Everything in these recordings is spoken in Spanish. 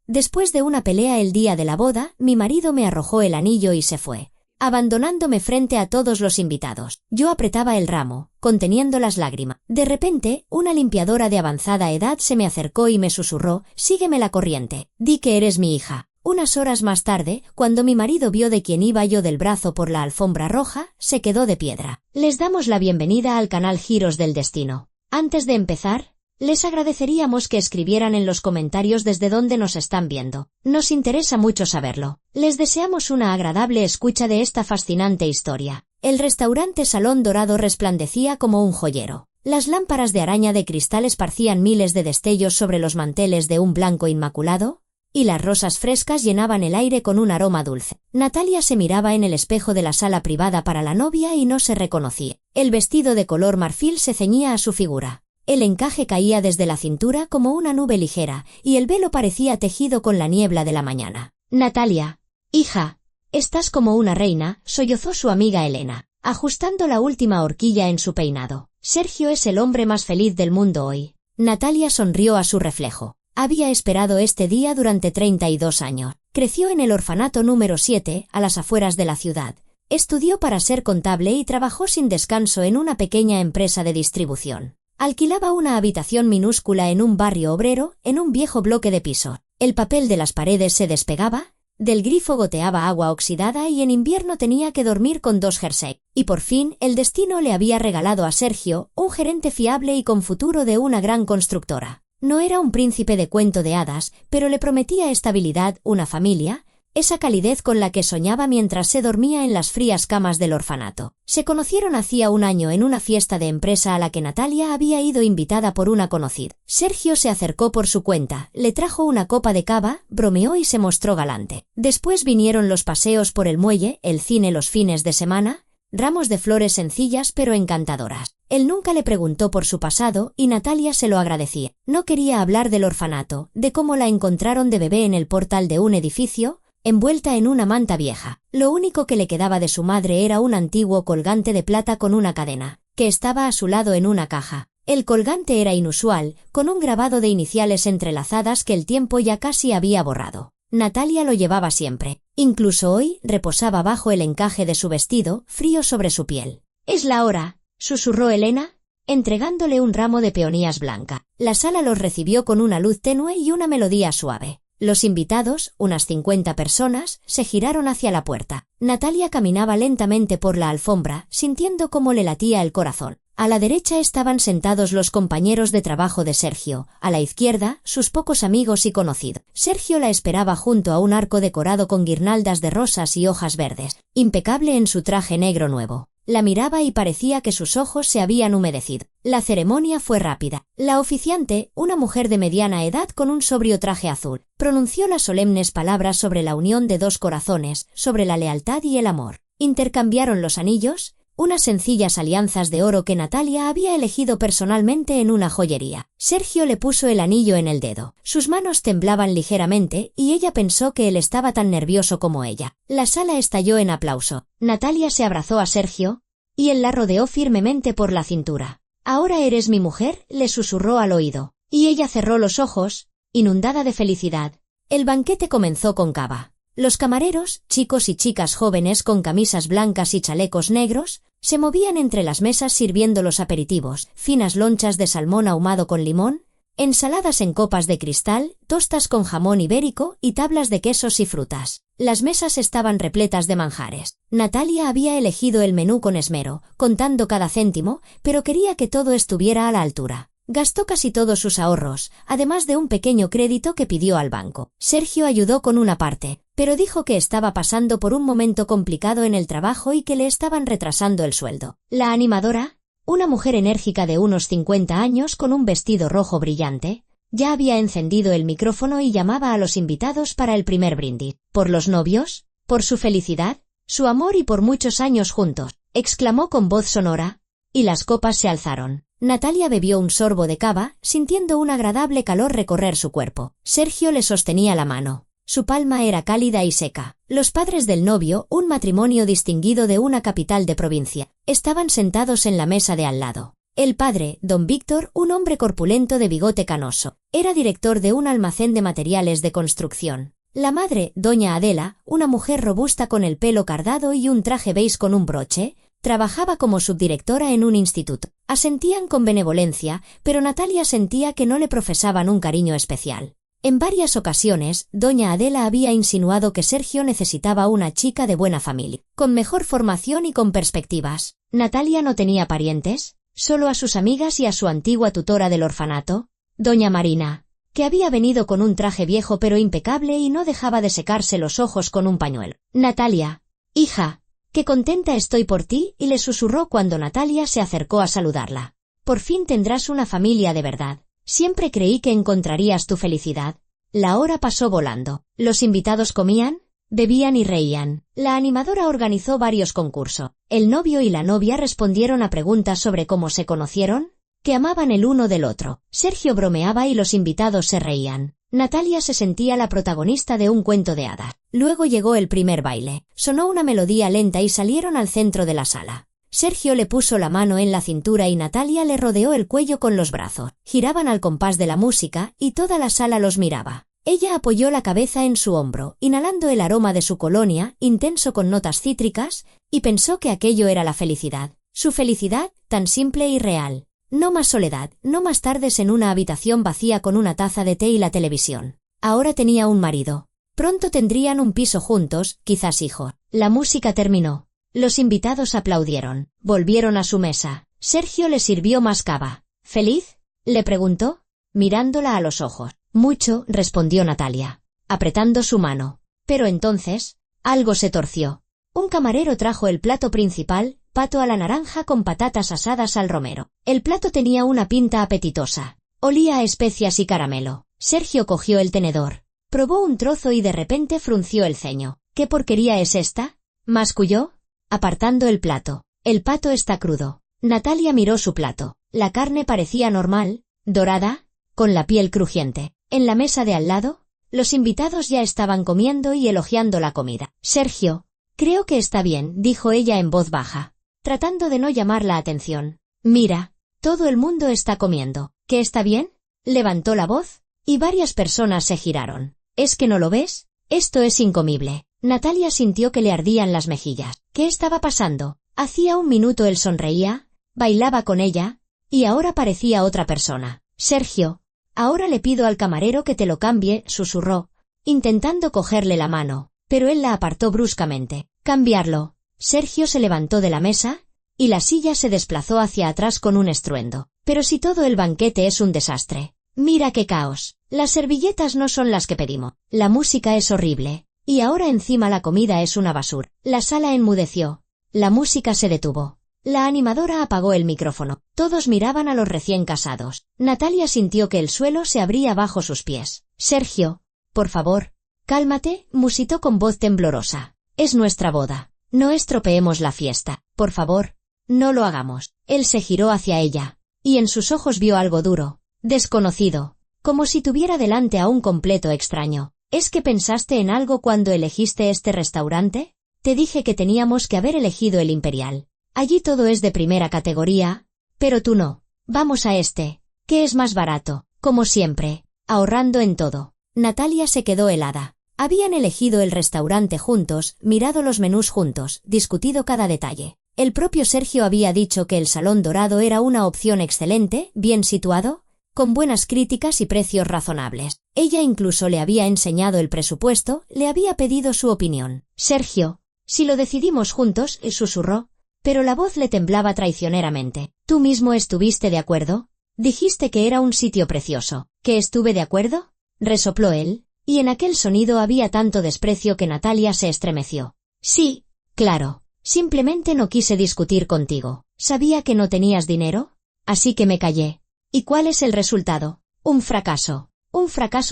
Después de una pelea el día de la boda, mi marido me arrojó el anillo y se fue, abandonándome frente a todos los invitados. Yo apretaba el ramo, conteniendo las lágrimas. De repente, una limpiadora de avanzada edad se me acercó y me susurró: «Sígueme la corriente. Di que eres mi hija». Unas horas más tarde, cuando mi marido vio de quién iba yo del brazo por la alfombra roja, se quedó de piedra. Les damos la bienvenida al canal Giros del Destino. Antes de empezar, les agradeceríamos que escribieran en los comentarios desde dónde nos están viendo. Nos interesa mucho saberlo. Les deseamos una agradable escucha de esta fascinante historia. El restaurante Salón Dorado resplandecía como un joyero. Las lámparas de araña de cristal esparcían miles de destellos sobre los manteles de un blanco inmaculado, y las rosas frescas llenaban el aire con un aroma dulce. Natalia se miraba en el espejo de la sala privada para la novia y no se reconocía. El vestido de color marfil se ceñía a su figura. El encaje caía desde la cintura como una nube ligera, y el velo parecía tejido con la niebla de la mañana. «Natalia, hija, estás como una reina», sollozó su amiga Elena, ajustando la última horquilla en su peinado. «Sergio es el hombre más feliz del mundo hoy». Natalia sonrió a su reflejo. Había esperado este día durante 32 años. Creció en el orfanato número 7, a las afueras de la ciudad. Estudió para ser contable y trabajó sin descanso en una pequeña empresa de distribución. Alquilaba una habitación minúscula en un barrio obrero, en un viejo bloque de pisos. El papel de las paredes se despegaba, del grifo goteaba agua oxidada y en invierno tenía que dormir con 2 jerseys. Y por fin, el destino le había regalado a Sergio, un gerente fiable y con futuro de una gran constructora. No era un príncipe de cuento de hadas, pero le prometía estabilidad, una familia, esa calidez con la que soñaba mientras se dormía en las frías camas del orfanato. Se conocieron hacía un año en una fiesta de empresa a la que Natalia había ido invitada por una conocida. Sergio se acercó por su cuenta, le trajo una copa de cava, bromeó y se mostró galante. Después vinieron los paseos por el muelle, el cine los fines de semana, ramos de flores sencillas pero encantadoras. Él nunca le preguntó por su pasado y Natalia se lo agradecía. No quería hablar del orfanato, de cómo la encontraron de bebé en el portal de un edificio, envuelta en una manta vieja. Lo único que le quedaba de su madre era un antiguo colgante de plata con una cadena, que estaba a su lado en una caja. El colgante era inusual, con un grabado de iniciales entrelazadas que el tiempo ya casi había borrado. Natalia lo llevaba siempre. Incluso hoy reposaba bajo el encaje de su vestido, frío sobre su piel. «Es la hora», susurró Elena, entregándole un ramo de peonías blanca. La sala los recibió con una luz tenue y una melodía suave. Los invitados, unas 50 personas, se giraron hacia la puerta. Natalia caminaba lentamente por la alfombra, sintiendo cómo le latía el corazón. A la derecha estaban sentados los compañeros de trabajo de Sergio, a la izquierda, sus pocos amigos y conocidos. Sergio la esperaba junto a un arco decorado con guirnaldas de rosas y hojas verdes, impecable en su traje negro nuevo. La miraba y parecía que sus ojos se habían humedecido. La ceremonia fue rápida. La oficiante, una mujer de mediana edad con un sobrio traje azul, pronunció las solemnes palabras sobre la unión de 2 corazones, sobre la lealtad y el amor. Intercambiaron los anillos, unas sencillas alianzas de oro que Natalia había elegido personalmente en una joyería. Sergio le puso el anillo en el dedo. Sus manos temblaban ligeramente y ella pensó que él estaba tan nervioso como ella. La sala estalló en aplauso. Natalia se abrazó a Sergio y él la rodeó firmemente por la cintura. «Ahora eres mi mujer», le susurró al oído. Y ella cerró los ojos, inundada de felicidad. El banquete comenzó con cava. Los camareros, chicos y chicas jóvenes con camisas blancas y chalecos negros, se movían entre las mesas sirviendo los aperitivos, finas lonchas de salmón ahumado con limón, ensaladas en copas de cristal, tostas con jamón ibérico y tablas de quesos y frutas. Las mesas estaban repletas de manjares. Natalia había elegido el menú con esmero, contando cada céntimo, pero quería que todo estuviera a la altura. Gastó casi todos sus ahorros, además de un pequeño crédito que pidió al banco. Sergio ayudó con una parte, pero dijo que estaba pasando por un momento complicado en el trabajo y que le estaban retrasando el sueldo. La animadora, una mujer enérgica de unos 50 años con un vestido rojo brillante, ya había encendido el micrófono y llamaba a los invitados para el primer brindis. «¿Por los novios? ¿Por su felicidad? Su amor y por muchos años juntos», exclamó con voz sonora, y las copas se alzaron. Natalia bebió un sorbo de cava, sintiendo un agradable calor recorrer su cuerpo. Sergio le sostenía la mano. Su palma era cálida y seca. Los padres del novio, un matrimonio distinguido de una capital de provincia, estaban sentados en la mesa de al lado. El padre, don Víctor, un hombre corpulento de bigote canoso, era director de un almacén de materiales de construcción. La madre, doña Adela, una mujer robusta con el pelo cardado y un traje beige con un broche, trabajaba como subdirectora en un instituto. Asentían con benevolencia, pero Natalia sentía que no le profesaban un cariño especial. En varias ocasiones, doña Adela había insinuado que Sergio necesitaba una chica de buena familia, con mejor formación y con perspectivas. ¿Natalia no tenía parientes? ¿Solo a sus amigas y a su antigua tutora del orfanato? Doña Marina, que había venido con un traje viejo pero impecable y no dejaba de secarse los ojos con un pañuelo. Natalia, hija, qué contenta estoy por ti, y le susurró cuando Natalia se acercó a saludarla. Por fin tendrás una familia de verdad. Siempre creí que encontrarías tu felicidad. La hora pasó volando. Los invitados comían, bebían y reían. La animadora organizó varios concursos. El novio y la novia respondieron a preguntas sobre cómo se conocieron, que amaban el uno del otro. Sergio bromeaba y los invitados se reían. Natalia se sentía la protagonista de un cuento de hadas. Luego llegó el primer baile. Sonó una melodía lenta y salieron al centro de la sala. Sergio le puso la mano en la cintura y Natalia le rodeó el cuello con los brazos. Giraban al compás de la música y toda la sala los miraba. Ella apoyó la cabeza en su hombro, inhalando el aroma de su colonia, intenso con notas cítricas, y pensó que aquello era la felicidad. Su felicidad, tan simple y real. No más soledad, no más tardes en una habitación vacía con una taza de té y la televisión. Ahora tenía un marido. Pronto tendrían un piso juntos, quizás hijos. La música terminó. Los invitados aplaudieron. Volvieron a su mesa. Sergio le sirvió más cava. ¿Feliz?, le preguntó, mirándola a los ojos. Mucho, respondió Natalia, apretando su mano. Pero entonces, algo se torció. Un camarero trajo el plato principal, pato a la naranja con patatas asadas al romero. El plato tenía una pinta apetitosa. Olía a especias y caramelo. Sergio cogió el tenedor. Probó un trozo y de repente frunció el ceño. ¿Qué porquería es esta?, masculló, apartando el plato. El pato está crudo. Natalia miró su plato. La carne parecía normal, dorada, con la piel crujiente. En la mesa de al lado, los invitados ya estaban comiendo y elogiando la comida. Sergio, creo que está bien, dijo ella en voz baja, tratando de no llamar la atención. Mira, todo el mundo está comiendo. ¿Qué está bien?, levantó la voz, y varias personas se giraron. ¿Es que no lo ves? Esto es incomible. Natalia sintió que le ardían las mejillas. ¿Qué estaba pasando? Hacía un minuto él sonreía, bailaba con ella, y ahora parecía otra persona. Sergio, ahora le pido al camarero que te lo cambie, susurró, intentando cogerle la mano, pero él la apartó bruscamente. Cambiarlo. Sergio se levantó de la mesa, y la silla se desplazó hacia atrás con un estruendo. Pero si todo el banquete es un desastre. Mira qué caos. Las servilletas no son las que pedimos. La música es horrible. Y ahora encima la comida es una basura. La sala enmudeció. La música se detuvo. La animadora apagó el micrófono. Todos miraban a los recién casados. Natalia sintió que el suelo se abría bajo sus pies. Sergio, por favor, cálmate, musitó con voz temblorosa. Es nuestra boda. No estropeemos la fiesta. Por favor, no lo hagamos. Él se giró hacia ella, y en sus ojos vio algo duro, desconocido, como si tuviera delante a un completo extraño. ¿Es que pensaste en algo cuando elegiste este restaurante? Te dije que teníamos que haber elegido el Imperial. Allí todo es de primera categoría, pero tú no. Vamos a este, que es más barato, como siempre, ahorrando en todo. Natalia se quedó helada. Habían elegido el restaurante juntos, mirado los menús juntos, discutido cada detalle. El propio Sergio había dicho que el Salón Dorado era una opción excelente, bien situado, con buenas críticas y precios razonables. Ella incluso le había enseñado el presupuesto, le había pedido su opinión. Sergio, si lo decidimos juntos, susurró, pero la voz le temblaba traicioneramente. ¿Tú mismo estuviste de acuerdo? Dijiste que era un sitio precioso. ¿Que estuve de acuerdo?, resopló él, y en aquel sonido había tanto desprecio que Natalia se estremeció. Sí, claro. Simplemente no quise discutir contigo. ¿Sabía que no tenías dinero? Así que me callé. ¿Y cuál es el resultado? Un fracaso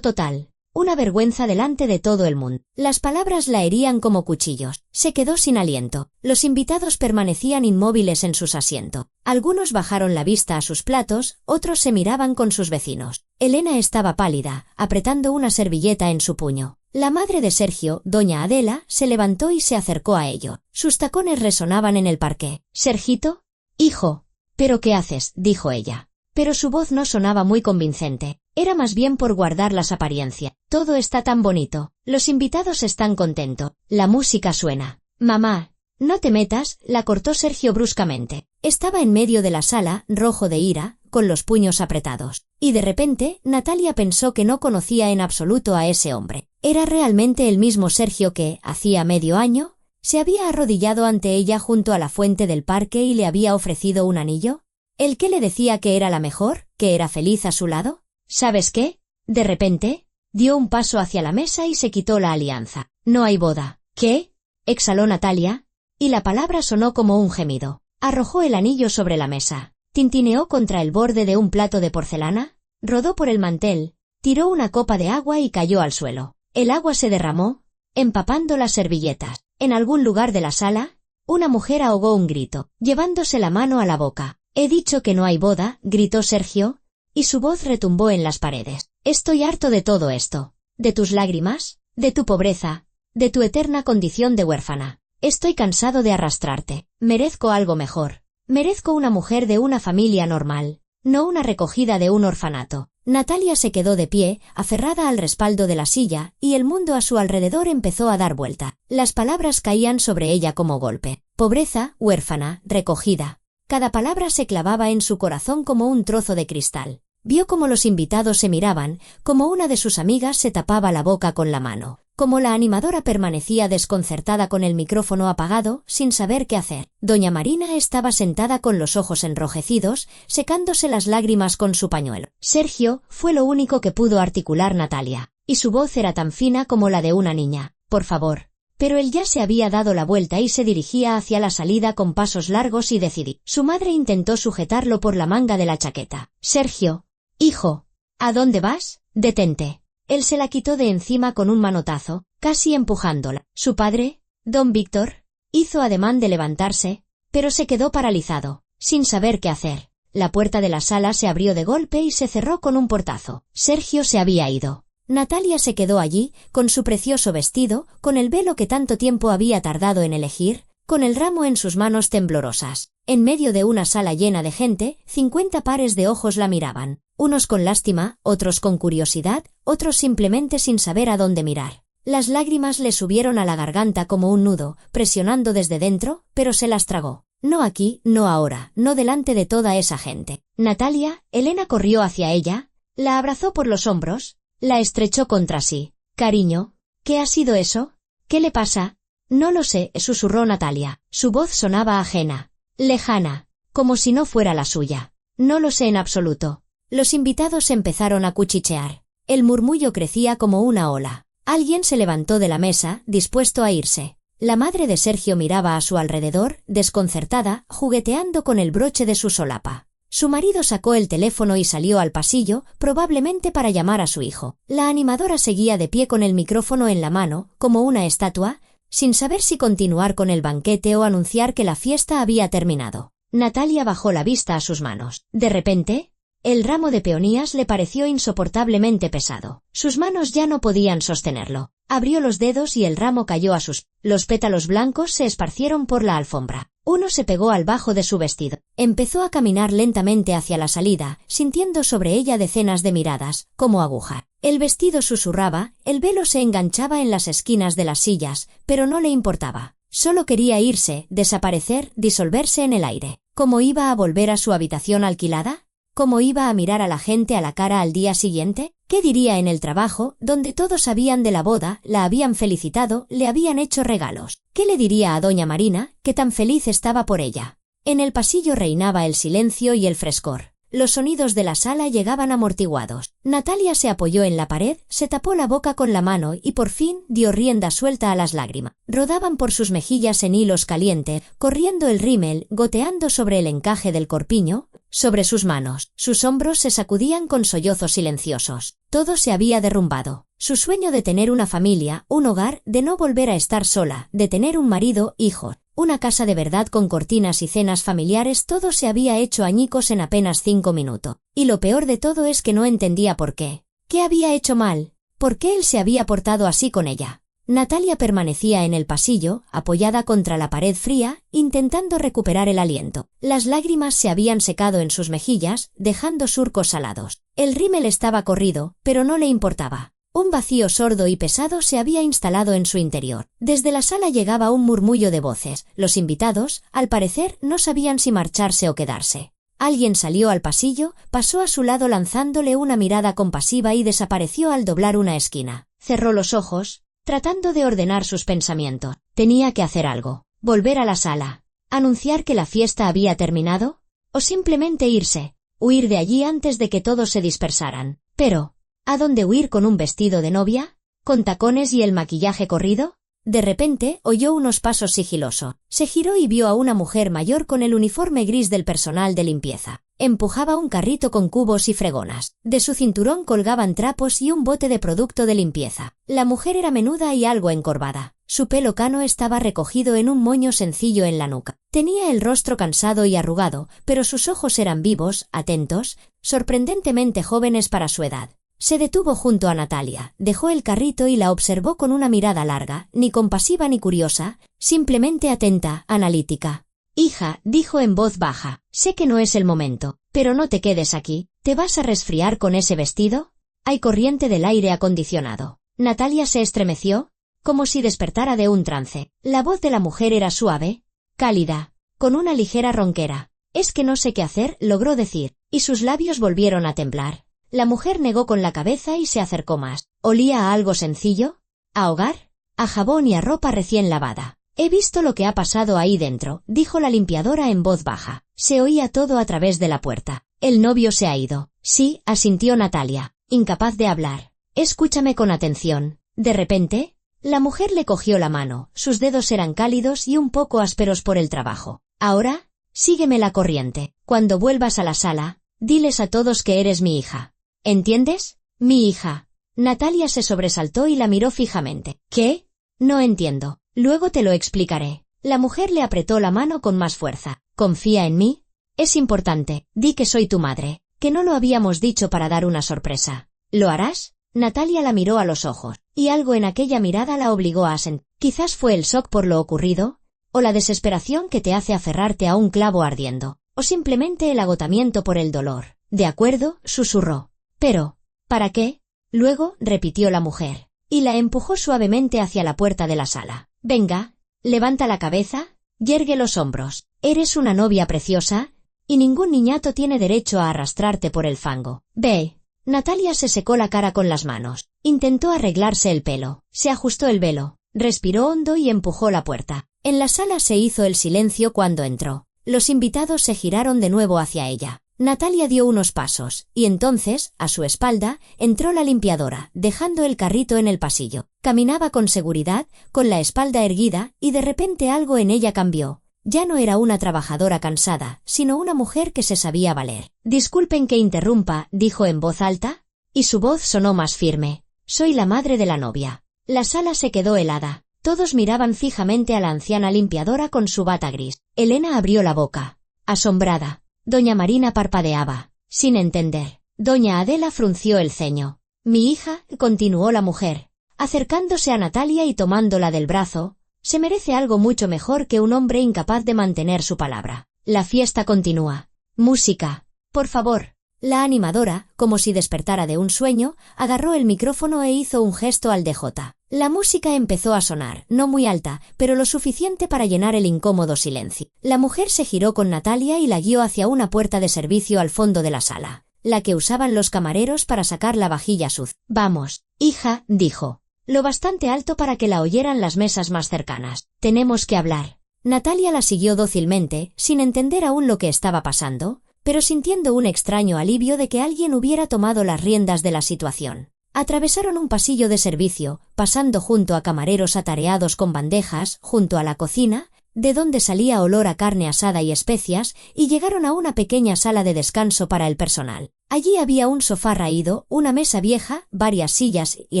total. Una vergüenza delante de todo el mundo. Las palabras la herían como cuchillos. Se quedó sin aliento. Los invitados permanecían inmóviles en sus asientos. Algunos bajaron la vista a sus platos, otros se miraban con sus vecinos. Elena estaba pálida, apretando una servilleta en su puño. La madre de Sergio, doña Adela, se levantó y se acercó a ello. Sus tacones resonaban en el parqué. «Sergito, hijo, ¿Pero qué haces?, dijo ella. Pero su voz no sonaba muy convincente. Era más bien por guardar las apariencias. Todo está tan bonito. Los invitados están contentos. La música suena. Mamá, no te metas, la cortó Sergio bruscamente. Estaba en medio de la sala, rojo de ira, con los puños apretados. Y de repente, Natalia pensó que no conocía en absoluto a ese hombre. ¿Era realmente el mismo Sergio que, hacía medio año, se había arrodillado ante ella junto a la fuente del parque y le había ofrecido un anillo? ¿El que le decía que era la mejor, que era feliz a su lado? ¿Sabes qué? De repente, dio un paso hacia la mesa y se quitó la alianza. No hay boda. ¿Qué? Exhaló Natalia, y la palabra sonó como un gemido. Arrojó el anillo sobre la mesa, tintineó contra el borde de un plato de porcelana, rodó por el mantel, tiró una copa de agua y cayó al suelo. El agua se derramó, empapando las servilletas. En algún lugar de la sala, una mujer ahogó un grito, llevándose la mano a la boca. «He dicho que no hay boda», gritó Sergio, y su voz retumbó en las paredes. «Estoy harto de todo esto. De tus lágrimas, de tu pobreza, de tu eterna condición de huérfana. Estoy cansado de arrastrarte. Merezco algo mejor. Merezco una mujer de una familia normal, no una recogida de un orfanato». Natalia se quedó de pie, aferrada al respaldo de la silla, y el mundo a su alrededor empezó a dar vuelta. Las palabras caían sobre ella como golpe. Pobreza, huérfana, recogida. Cada palabra se clavaba en su corazón como un trozo de cristal. Vio cómo los invitados se miraban, cómo una de sus amigas se tapaba la boca con la mano, cómo la animadora permanecía desconcertada con el micrófono apagado, sin saber qué hacer. Doña Marina estaba sentada con los ojos enrojecidos, secándose las lágrimas con su pañuelo. Sergio fue lo único que pudo articular Natalia, y su voz era tan fina como la de una niña. «Por favor». Pero él ya se había dado la vuelta y se dirigía hacia la salida con pasos largos y decididos. Su madre intentó sujetarlo por la manga de la chaqueta. «Sergio, hijo, ¿a dónde vas? Detente». Él se la quitó de encima con un manotazo, casi empujándola. Su padre, don Víctor, hizo ademán de levantarse, pero se quedó paralizado, sin saber qué hacer. La puerta de la sala se abrió de golpe y se cerró con un portazo. Sergio se había ido. Natalia se quedó allí, con su precioso vestido, con el velo que tanto tiempo había tardado en elegir, con el ramo en sus manos temblorosas. En medio de una sala llena de gente, 50 pares de ojos la miraban, unos con lástima, otros con curiosidad, otros simplemente sin saber a dónde mirar. Las lágrimas le subieron a la garganta como un nudo, presionando desde dentro, pero se las tragó. No aquí, no ahora, no delante de toda esa gente. Natalia, Elena corrió hacia ella, la abrazó por los hombros, la estrechó contra sí. «Cariño, ¿qué ha sido eso? ¿Qué le pasa?» «No lo sé», susurró Natalia. Su voz sonaba ajena, lejana, como si no fuera la suya. «No lo sé en absoluto». Los invitados empezaron a cuchichear. El murmullo crecía como una ola. Alguien se levantó de la mesa, dispuesto a irse. La madre de Sergio miraba a su alrededor, desconcertada, jugueteando con el broche de su solapa. Su marido sacó el teléfono y salió al pasillo, probablemente para llamar a su hijo. La animadora seguía de pie con el micrófono en la mano, como una estatua, sin saber si continuar con el banquete o anunciar que la fiesta había terminado. Natalia bajó la vista a sus manos. De repente, el ramo de peonías le pareció insoportablemente pesado. Sus manos ya no podían sostenerlo. Abrió los dedos y el ramo cayó a sus... Los pétalos blancos se esparcieron por la alfombra. Uno se pegó al bajo de su vestido. Empezó a caminar lentamente hacia la salida, sintiendo sobre ella decenas de miradas, como agujas. El vestido susurraba, el velo se enganchaba en las esquinas de las sillas, pero no le importaba. Solo quería irse, desaparecer, disolverse en el aire. ¿Cómo iba a volver a su habitación alquilada? ¿Cómo iba a mirar a la gente a la cara al día siguiente? ¿Qué diría en el trabajo, donde todos sabían de la boda, la habían felicitado, le habían hecho regalos? ¿Qué le diría a doña Marina, que tan feliz estaba por ella? En el pasillo reinaba el silencio y el frescor. Los sonidos de la sala llegaban amortiguados. Natalia se apoyó en la pared, se tapó la boca con la mano y por fin dio rienda suelta a las lágrimas. Rodaban por sus mejillas en hilos calientes, corriendo el rímel, goteando sobre el encaje del corpiño, sobre sus manos. Sus hombros se sacudían con sollozos silenciosos. Todo se había derrumbado. Su sueño de tener una familia, un hogar, de no volver a estar sola, de tener un marido, hijos, una casa de verdad con cortinas y cenas familiares, todo se había hecho añicos en apenas 5 minutos. Y lo peor de todo es que no entendía por qué. ¿Qué había hecho mal? ¿Por qué él se había portado así con ella? Natalia permanecía en el pasillo, apoyada contra la pared fría, intentando recuperar el aliento. Las lágrimas se habían secado en sus mejillas, dejando surcos salados. El rímel estaba corrido, pero no le importaba. Un vacío sordo y pesado se había instalado en su interior. Desde la sala llegaba un murmullo de voces. Los invitados, al parecer, no sabían si marcharse o quedarse. Alguien salió al pasillo, pasó a su lado lanzándole una mirada compasiva y desapareció al doblar una esquina. Cerró los ojos, tratando de ordenar sus pensamientos. Tenía que hacer algo. Volver a la sala. ¿Anunciar que la fiesta había terminado? ¿O simplemente irse? Huir de allí antes de que todos se dispersaran. Pero, ¿a dónde huir con un vestido de novia? ¿Con tacones y el maquillaje corrido? De repente, oyó unos pasos sigilosos. Se giró y vio a una mujer mayor con el uniforme gris del personal de limpieza. Empujaba un carrito con cubos y fregonas. De su cinturón colgaban trapos y un bote de producto de limpieza. La mujer era menuda y algo encorvada. Su pelo cano estaba recogido en un moño sencillo en la nuca. Tenía el rostro cansado y arrugado, pero sus ojos eran vivos, atentos, sorprendentemente jóvenes para su edad. Se detuvo junto a Natalia, dejó el carrito y la observó con una mirada larga, ni compasiva ni curiosa, simplemente atenta, analítica. «Hija», dijo en voz baja, «sé que no es el momento, pero no te quedes aquí. ¿Te vas a resfriar con ese vestido? Hay corriente del aire acondicionado». Natalia se estremeció, como si despertara de un trance. La voz de la mujer era suave, cálida, con una ligera ronquera. «Es que no sé qué hacer», logró decir, y sus labios volvieron a temblar. La mujer negó con la cabeza y se acercó más. ¿Olía a algo sencillo? ¿A hogar? ¿A jabón y a ropa recién lavada? «He visto lo que ha pasado ahí dentro», dijo la limpiadora en voz baja. Se oía todo a través de la puerta. «El novio se ha ido». «Sí», asintió Natalia, incapaz de hablar. «Escúchame con atención». De repente, la mujer le cogió la mano. Sus dedos eran cálidos y un poco ásperos por el trabajo. «Ahora, sígueme la corriente. Cuando vuelvas a la sala, diles a todos que eres mi hija. ¿Entiendes? Mi hija». Natalia se sobresaltó y la miró fijamente. «¿Qué? No entiendo». «Luego te lo explicaré». La mujer le apretó la mano con más fuerza. «¿Confía en mí? Es importante. Di que soy tu madre, que no lo habíamos dicho para dar una sorpresa. ¿Lo harás?» Natalia la miró a los ojos, y algo en aquella mirada la obligó a asentir. Quizás fue el shock por lo ocurrido, o la desesperación que te hace aferrarte a un clavo ardiendo, o simplemente el agotamiento por el dolor. «De acuerdo», susurró. «Pero, ¿para qué?» Luego, repitió la mujer, y la empujó suavemente hacia la puerta de la sala. «Venga, levanta la cabeza, yergue los hombros. Eres una novia preciosa, y ningún niñato tiene derecho a arrastrarte por el fango. Ve». Natalia se secó la cara con las manos. Intentó arreglarse el pelo. Se ajustó el velo. Respiró hondo y empujó la puerta. En la sala se hizo el silencio cuando entró. Los invitados se giraron de nuevo hacia ella. Natalia dio unos pasos, y entonces, a su espalda, entró la limpiadora, dejando el carrito en el pasillo. Caminaba con seguridad, con la espalda erguida, y de repente algo en ella cambió. Ya no era una trabajadora cansada, sino una mujer que se sabía valer. «Disculpen que interrumpa», dijo en voz alta, y su voz sonó más firme. «Soy la madre de la novia». La sala se quedó helada. Todos miraban fijamente a la anciana limpiadora con su bata gris. Elena abrió la boca, asombrada. Doña Marina parpadeaba, sin entender. Doña Adela frunció el ceño. «Mi hija», continuó la mujer, acercándose a Natalia y tomándola del brazo, «se merece algo mucho mejor que un hombre incapaz de mantener su palabra. La fiesta continúa. Música, por favor». La animadora, como si despertara de un sueño, agarró el micrófono e hizo un gesto al DJ. La música empezó a sonar, no muy alta, pero lo suficiente para llenar el incómodo silencio. La mujer se giró con Natalia y la guió hacia una puerta de servicio al fondo de la sala, la que usaban los camareros para sacar la vajilla sucia. «Vamos, hija», dijo, lo bastante alto para que la oyeran las mesas más cercanas. «Tenemos que hablar». Natalia la siguió dócilmente, sin entender aún lo que estaba pasando, pero sintiendo un extraño alivio de que alguien hubiera tomado las riendas de la situación. Atravesaron un pasillo de servicio, pasando junto a camareros atareados con bandejas, junto a la cocina, de donde salía olor a carne asada y especias, y llegaron a una pequeña sala de descanso para el personal. Allí había un sofá raído, una mesa vieja, varias sillas y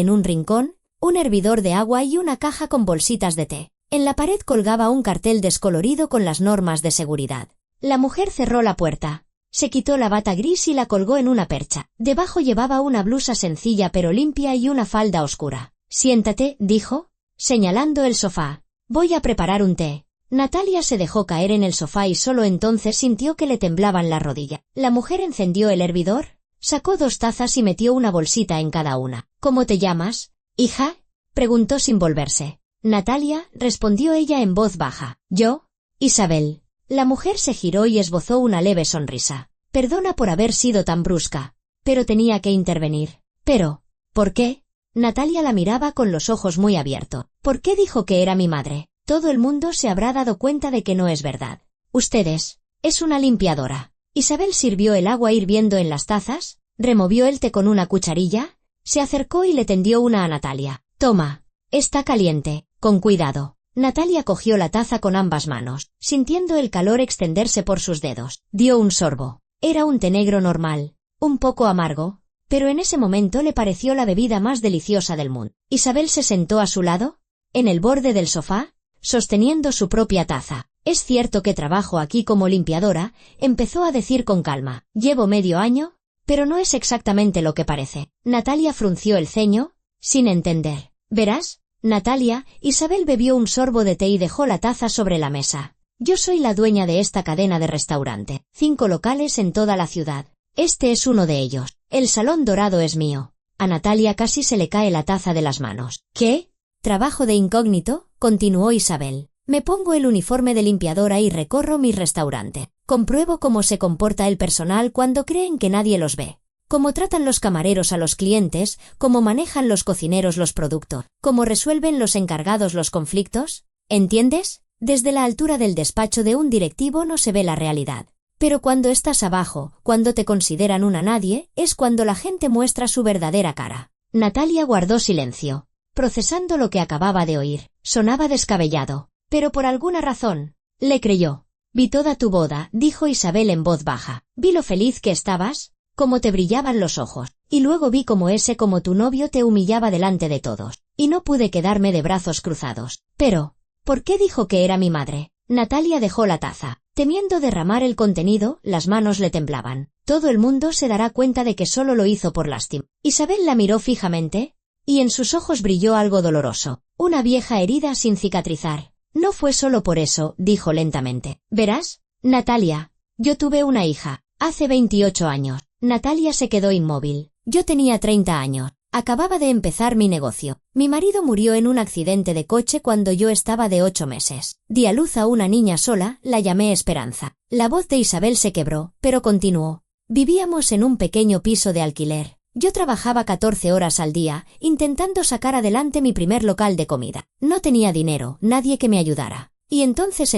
en un rincón, un hervidor de agua y una caja con bolsitas de té. En la pared colgaba un cartel descolorido con las normas de seguridad. La mujer cerró la puerta. Se quitó la bata gris y la colgó en una percha. Debajo llevaba una blusa sencilla pero limpia y una falda oscura. «Siéntate», dijo, señalando el sofá. Voy a preparar un té. Natalia se dejó caer en el sofá y solo entonces sintió que le temblaban las rodillas. La mujer encendió el hervidor, sacó 2 tazas y metió una bolsita en cada una. ¿Cómo te llamas, hija?, preguntó sin volverse. Natalia, respondió ella en voz baja. Yo, Isabel. La mujer se giró y esbozó una leve sonrisa. Perdona por haber sido tan brusca, pero tenía que intervenir. Pero, ¿por qué? Natalia la miraba con los ojos muy abiertos. ¿Por qué dijo que era mi madre? Todo el mundo se habrá dado cuenta de que no es verdad. Ustedes, es una limpiadora. Isabel sirvió el agua hirviendo en las tazas, removió el té con una cucharilla, se acercó y le tendió una a Natalia. Toma, está caliente, con cuidado. Natalia cogió la taza con ambas manos, sintiendo el calor extenderse por sus dedos. Dio un sorbo. Era un té negro normal, un poco amargo, pero en ese momento le pareció la bebida más deliciosa del mundo. Isabel se sentó a su lado, en el borde del sofá, sosteniendo su propia taza. Es cierto que trabajo aquí como limpiadora, empezó a decir con calma. Llevo medio año, pero no es exactamente lo que parece. Natalia frunció el ceño, sin entender. Verás, Natalia, Isabel bebió un sorbo de té y dejó la taza sobre la mesa. Yo soy la dueña de esta cadena de restaurante. 5 locales en toda la ciudad. Este es uno de ellos. El Salón Dorado es mío. A Natalia casi se le cae la taza de las manos. ¿Qué? ¿Trabajo de incógnito? Continuó Isabel. Me pongo el uniforme de limpiadora y recorro mi restaurante. Compruebo cómo se comporta el personal cuando creen que nadie los ve. Cómo tratan los camareros a los clientes, cómo manejan los cocineros los productos, cómo resuelven los encargados los conflictos. ¿Entiendes? Desde la altura del despacho de un directivo no se ve la realidad. Pero cuando estás abajo, cuando te consideran una nadie, es cuando la gente muestra su verdadera cara. Natalia guardó silencio, procesando lo que acababa de oír. Sonaba descabellado, pero por alguna razón, le creyó. Vi toda tu boda, dijo Isabel en voz baja. Vi lo feliz que estabas, cómo te brillaban los ojos, y luego vi cómo como tu novio te humillaba delante de todos, y no pude quedarme de brazos cruzados. Pero, ¿por qué dijo que era mi madre? Natalia dejó la taza. Temiendo derramar el contenido, las manos le temblaban. Todo el mundo se dará cuenta de que solo lo hizo por lástima. Isabel la miró fijamente, y en sus ojos brilló algo doloroso. Una vieja herida sin cicatrizar. No fue solo por eso, dijo lentamente. Verás, Natalia, yo tuve una hija, hace 28 años. Natalia se quedó inmóvil. Yo tenía 30 años. Acababa de empezar mi negocio. Mi marido murió en un accidente de coche cuando yo estaba de 8 meses. Di a luz a una niña sola, la llamé Esperanza. La voz de Isabel se quebró, pero continuó. Vivíamos en un pequeño piso de alquiler. Yo trabajaba 14 horas al día, intentando sacar adelante mi primer local de comida. No tenía dinero, nadie que me ayudara. Y entonces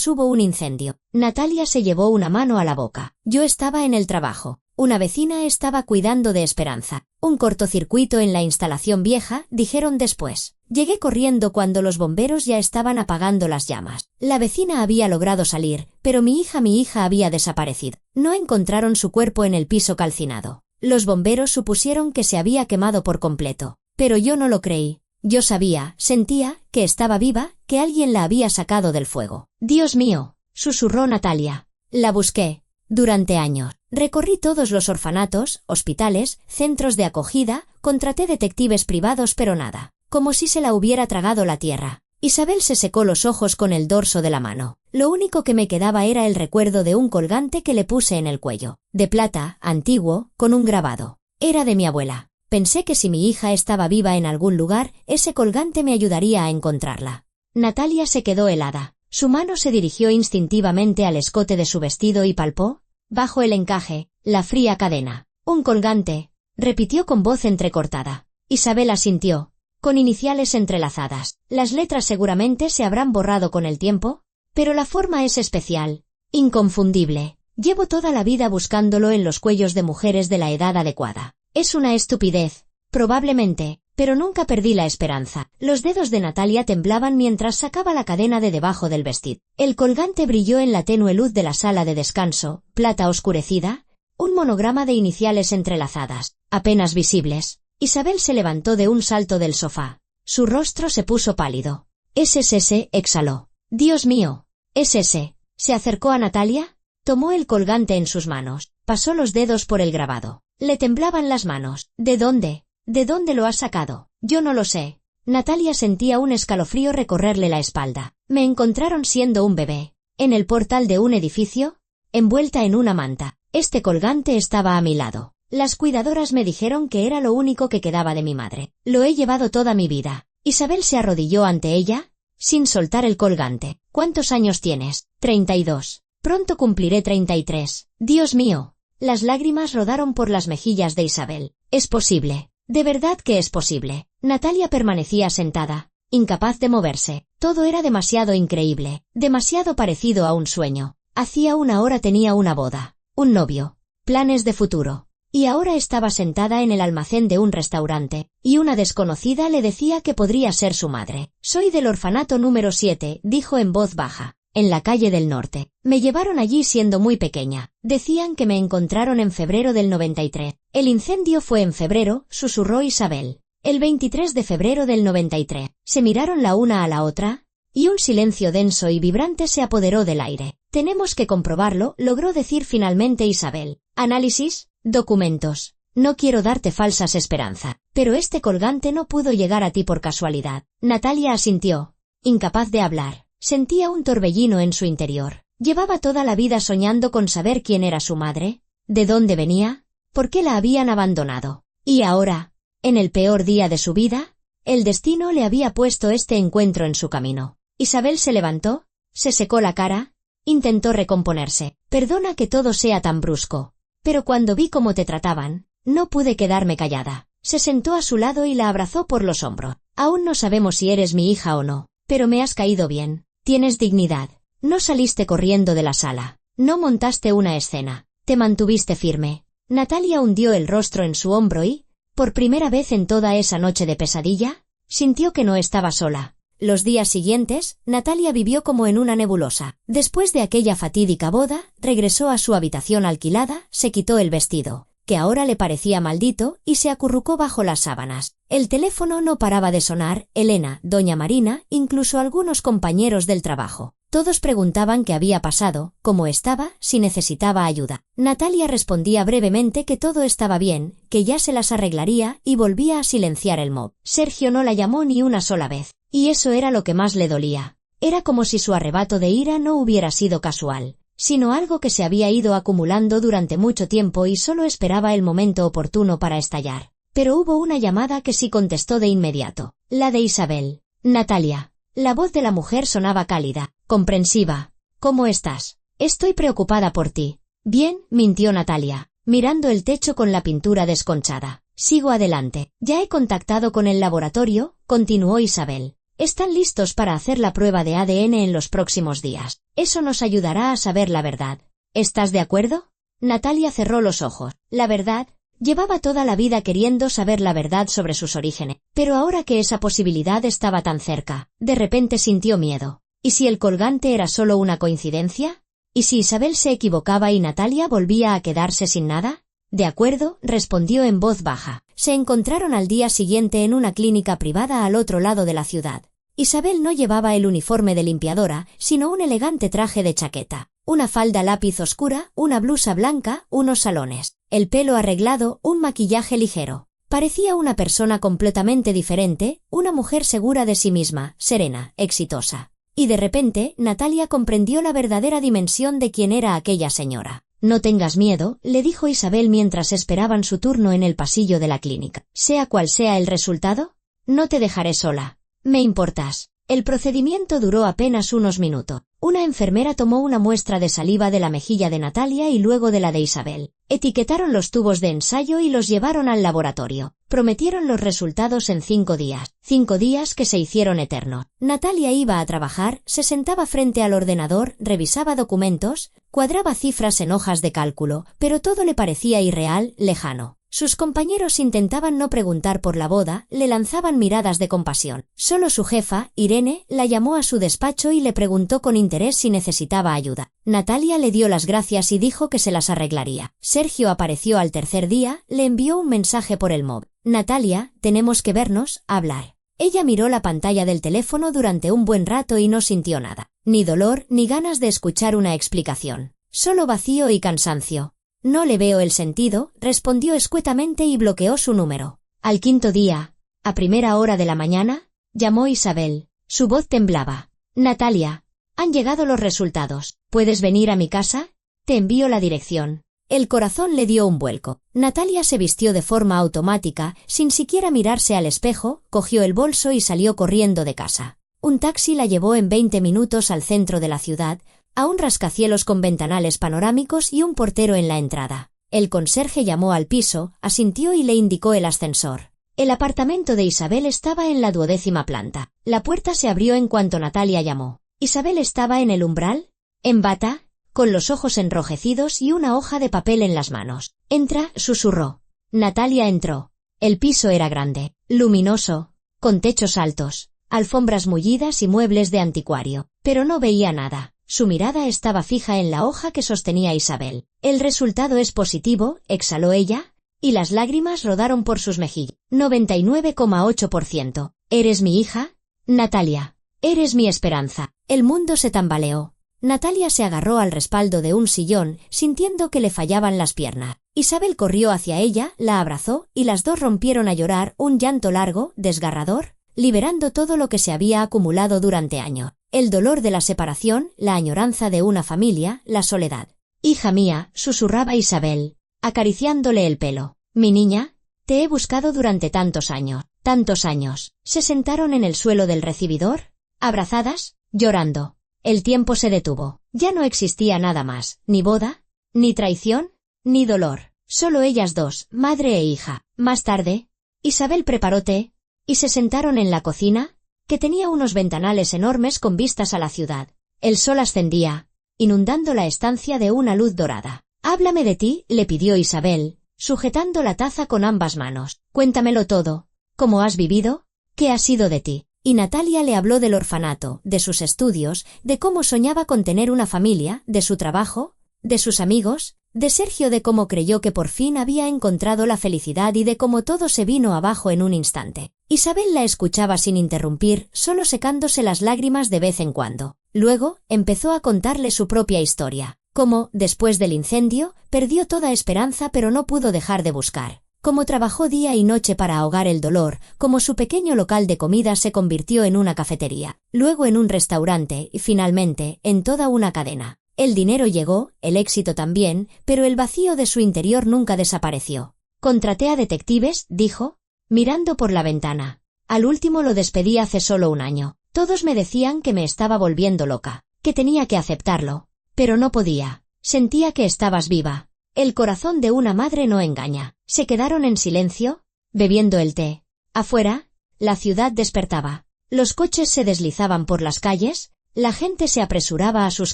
hubo un incendio. Natalia se llevó una mano a la boca. Yo estaba en el trabajo. Una vecina estaba cuidando de Esperanza. Un cortocircuito en la instalación vieja, dijeron después. Llegué corriendo cuando los bomberos ya estaban apagando las llamas. La vecina había logrado salir, pero mi hija había desaparecido. No encontraron su cuerpo en el piso calcinado. Los bomberos supusieron que se había quemado por completo. Pero yo no lo creí. Yo sabía, sentía, que estaba viva, que alguien la había sacado del fuego. Dios mío, susurró Natalia. La busqué. Durante años. Recorrí todos los orfanatos, hospitales, centros de acogida, contraté detectives privados pero nada. Como si se la hubiera tragado la tierra. Isabel se secó los ojos con el dorso de la mano. Lo único que me quedaba era el recuerdo de un colgante que le puse en el cuello. De plata, antiguo, con un grabado. Era de mi abuela. Pensé que si mi hija estaba viva en algún lugar, ese colgante me ayudaría a encontrarla. Natalia se quedó helada. Su mano se dirigió instintivamente al escote de su vestido y palpó, bajo el encaje, la fría cadena. Un colgante, repitió con voz entrecortada. Isabel asintió, con iniciales entrelazadas. Las letras seguramente se habrán borrado con el tiempo, pero la forma es especial, inconfundible. Llevo toda la vida buscándolo en los cuellos de mujeres de la edad adecuada. Es una estupidez, probablemente, pero nunca perdí la esperanza. Los dedos de Natalia temblaban mientras sacaba la cadena de debajo del vestido. El colgante brilló en la tenue luz de la sala de descanso, plata oscurecida, un monograma de iniciales entrelazadas, apenas visibles. Isabel se levantó de un salto del sofá. Su rostro se puso pálido. «¿Es ese?», exhaló. «Dios mío, ¿es ese?». Se acercó a Natalia, tomó el colgante en sus manos, pasó los dedos por el grabado. Le temblaban las manos. «¿De dónde? ¿De dónde lo has sacado?». «Yo no lo sé». Natalia sentía un escalofrío recorrerle la espalda. Me encontraron siendo un bebé, en el portal de un edificio, envuelta en una manta. Este colgante estaba a mi lado. Las cuidadoras me dijeron que era lo único que quedaba de mi madre. Lo he llevado toda mi vida. Isabel se arrodilló ante ella, sin soltar el colgante. ¿Cuántos años tienes? 32. Pronto cumpliré 33. Dios mío. Las lágrimas rodaron por las mejillas de Isabel. Es posible. De verdad que es posible. Natalia permanecía sentada, incapaz de moverse. Todo era demasiado increíble, demasiado parecido a un sueño. Hacía una hora tenía una boda, un novio, planes de futuro. Y ahora estaba sentada en el almacén de un restaurante, y una desconocida le decía que podría ser su madre. Soy del orfanato número 7, dijo en voz baja, en la calle del norte. Me llevaron allí siendo muy pequeña. Decían que me encontraron en febrero del 93. El incendio fue en febrero, susurró Isabel. El 23 de febrero del 93. Se miraron la una a la otra, y un silencio denso y vibrante se apoderó del aire. Tenemos que comprobarlo, logró decir finalmente Isabel. Análisis. Documentos. No quiero darte falsas esperanzas, pero este colgante no pudo llegar a ti por casualidad. Natalia asintió, incapaz de hablar. Sentía un torbellino en su interior. Llevaba toda la vida soñando con saber quién era su madre, de dónde venía, por qué la habían abandonado. Y ahora, en el peor día de su vida, el destino le había puesto este encuentro en su camino. Isabel se levantó, se secó la cara, intentó recomponerse. Perdona que todo sea tan brusco, pero cuando vi cómo te trataban, no pude quedarme callada. Se sentó a su lado y la abrazó por los hombros. Aún no sabemos si eres mi hija o no, pero me has caído bien. Tienes dignidad. No saliste corriendo de la sala. No montaste una escena. Te mantuviste firme. Natalia hundió el rostro en su hombro y, por primera vez en toda esa noche de pesadilla, sintió que no estaba sola. Los días siguientes, Natalia vivió como en una nebulosa. Después de aquella fatídica boda, regresó a su habitación alquilada, se quitó el vestido, que ahora le parecía maldito, y se acurrucó bajo las sábanas. El teléfono no paraba de sonar. Elena, doña Marina, incluso algunos compañeros del trabajo. Todos preguntaban qué había pasado, cómo estaba, si necesitaba ayuda. Natalia respondía brevemente que todo estaba bien, que ya se las arreglaría, y volvía a silenciar el móvil. Sergio no la llamó ni una sola vez. Y eso era lo que más le dolía. Era como si su arrebato de ira no hubiera sido casual, sino algo que se había ido acumulando durante mucho tiempo y solo esperaba el momento oportuno para estallar. Pero hubo una llamada que sí contestó de inmediato, la de Isabel. Natalia. La voz de la mujer sonaba cálida, comprensiva. ¿Cómo estás? Estoy preocupada por ti. Bien, mintió Natalia, mirando el techo con la pintura desconchada. Sigo adelante. Ya he contactado con el laboratorio, continuó Isabel. Están listos para hacer la prueba de ADN en los próximos días. Eso nos ayudará a saber la verdad. ¿Estás de acuerdo? Natalia cerró los ojos. La verdad. Llevaba toda la vida queriendo saber la verdad sobre sus orígenes, pero ahora que esa posibilidad estaba tan cerca, de repente sintió miedo. ¿Y si el colgante era solo una coincidencia? ¿Y si Isabel se equivocaba y Natalia volvía a quedarse sin nada? De acuerdo, respondió en voz baja. Se encontraron al día siguiente en una clínica privada al otro lado de la ciudad. Isabel no llevaba el uniforme de limpiadora, sino un elegante traje de chaqueta, una falda lápiz oscura, una blusa blanca, unos salones, el pelo arreglado, un maquillaje ligero. Parecía una persona completamente diferente, una mujer segura de sí misma, serena, exitosa. Y de repente, Natalia comprendió la verdadera dimensión de quién era aquella señora. No tengas miedo, le dijo Isabel mientras esperaban su turno en el pasillo de la clínica. Sea cual sea el resultado, no te dejaré sola. Me importas. El procedimiento duró apenas unos minutos. Una enfermera tomó una muestra de saliva de la mejilla de Natalia y luego de la de Isabel. Etiquetaron los tubos de ensayo y los llevaron al laboratorio. Prometieron los resultados en 5 días. 5 días que se hicieron eternos. Natalia iba a trabajar, se sentaba frente al ordenador, revisaba documentos, cuadraba cifras en hojas de cálculo, pero todo le parecía irreal, lejano. Sus compañeros intentaban no preguntar por la boda, le lanzaban miradas de compasión. Solo su jefa, Irene, la llamó a su despacho y le preguntó con interés si necesitaba ayuda. Natalia le dio las gracias y dijo que se las arreglaría. Sergio apareció al tercer día, le envió un mensaje por el móvil. Natalia, tenemos que vernos, hablar. Ella miró la pantalla del teléfono durante un buen rato y no sintió nada. Ni dolor, ni ganas de escuchar una explicación. Solo vacío y cansancio. No le veo el sentido, respondió escuetamente y bloqueó su número. Al quinto día, a primera hora de la mañana, llamó Isabel. Su voz temblaba. Natalia, han llegado los resultados. ¿Puedes venir a mi casa? Te envío la dirección. El corazón le dio un vuelco. Natalia se vistió de forma automática, sin siquiera mirarse al espejo, cogió el bolso y salió corriendo de casa. Un taxi la llevó en 20 minutos al centro de la ciudad, a un rascacielos con ventanales panorámicos y un portero en la entrada. El conserje llamó al piso, asintió y le indicó el ascensor. El apartamento de Isabel estaba en la 12ª planta. La puerta se abrió en cuanto Natalia llamó. Isabel estaba en el umbral, en bata, con los ojos enrojecidos y una hoja de papel en las manos. Entra, susurró. Natalia entró. El piso era grande, luminoso, con techos altos, alfombras mullidas y muebles de anticuario, pero no veía nada. Su mirada estaba fija en la hoja que sostenía Isabel. El resultado es positivo, exhaló ella, y las lágrimas rodaron por sus mejillas. 99,8%. ¿Eres mi hija? Natalia. Eres mi esperanza. El mundo se tambaleó. Natalia se agarró al respaldo de un sillón, sintiendo que le fallaban las piernas. Isabel corrió hacia ella, la abrazó, y las dos rompieron a llorar, un llanto largo, desgarrador, liberando todo lo que se había acumulado durante años. El dolor de la separación, la añoranza de una familia, la soledad. Hija mía, susurraba Isabel, acariciándole el pelo. Mi niña, te he buscado durante tantos años, tantos años. Se sentaron en el suelo del recibidor, abrazadas, llorando. El tiempo se detuvo. Ya no existía nada más, ni boda, ni traición, ni dolor. Solo ellas dos, madre e hija. Más tarde, Isabel preparó té, y se sentaron en la cocina, que tenía unos ventanales enormes con vistas a la ciudad. El sol ascendía, inundando la estancia de una luz dorada. Háblame de ti, le pidió Isabel, sujetando la taza con ambas manos. Cuéntamelo todo. ¿Cómo has vivido? ¿Qué ha sido de ti? Y Natalia le habló del orfanato, de sus estudios, de cómo soñaba con tener una familia, de su trabajo, de sus amigos, de Sergio, de cómo creyó que por fin había encontrado la felicidad y de cómo todo se vino abajo en un instante. Isabel la escuchaba sin interrumpir, solo secándose las lágrimas de vez en cuando. Luego, empezó a contarle su propia historia, cómo, después del incendio, perdió toda esperanza pero no pudo dejar de buscar. Cómo trabajó día y noche para ahogar el dolor, cómo su pequeño local de comida se convirtió en una cafetería, luego en un restaurante y finalmente en toda una cadena. El dinero llegó, el éxito también, pero el vacío de su interior nunca desapareció. Contraté a detectives, dijo, mirando por la ventana. Al último lo despedí hace solo un año. Todos me decían que me estaba volviendo loca, que tenía que aceptarlo, pero no podía. Sentía que estabas viva. El corazón de una madre no engaña. Se quedaron en silencio, bebiendo el té. Afuera, la ciudad despertaba. Los coches se deslizaban por las calles, la gente se apresuraba a sus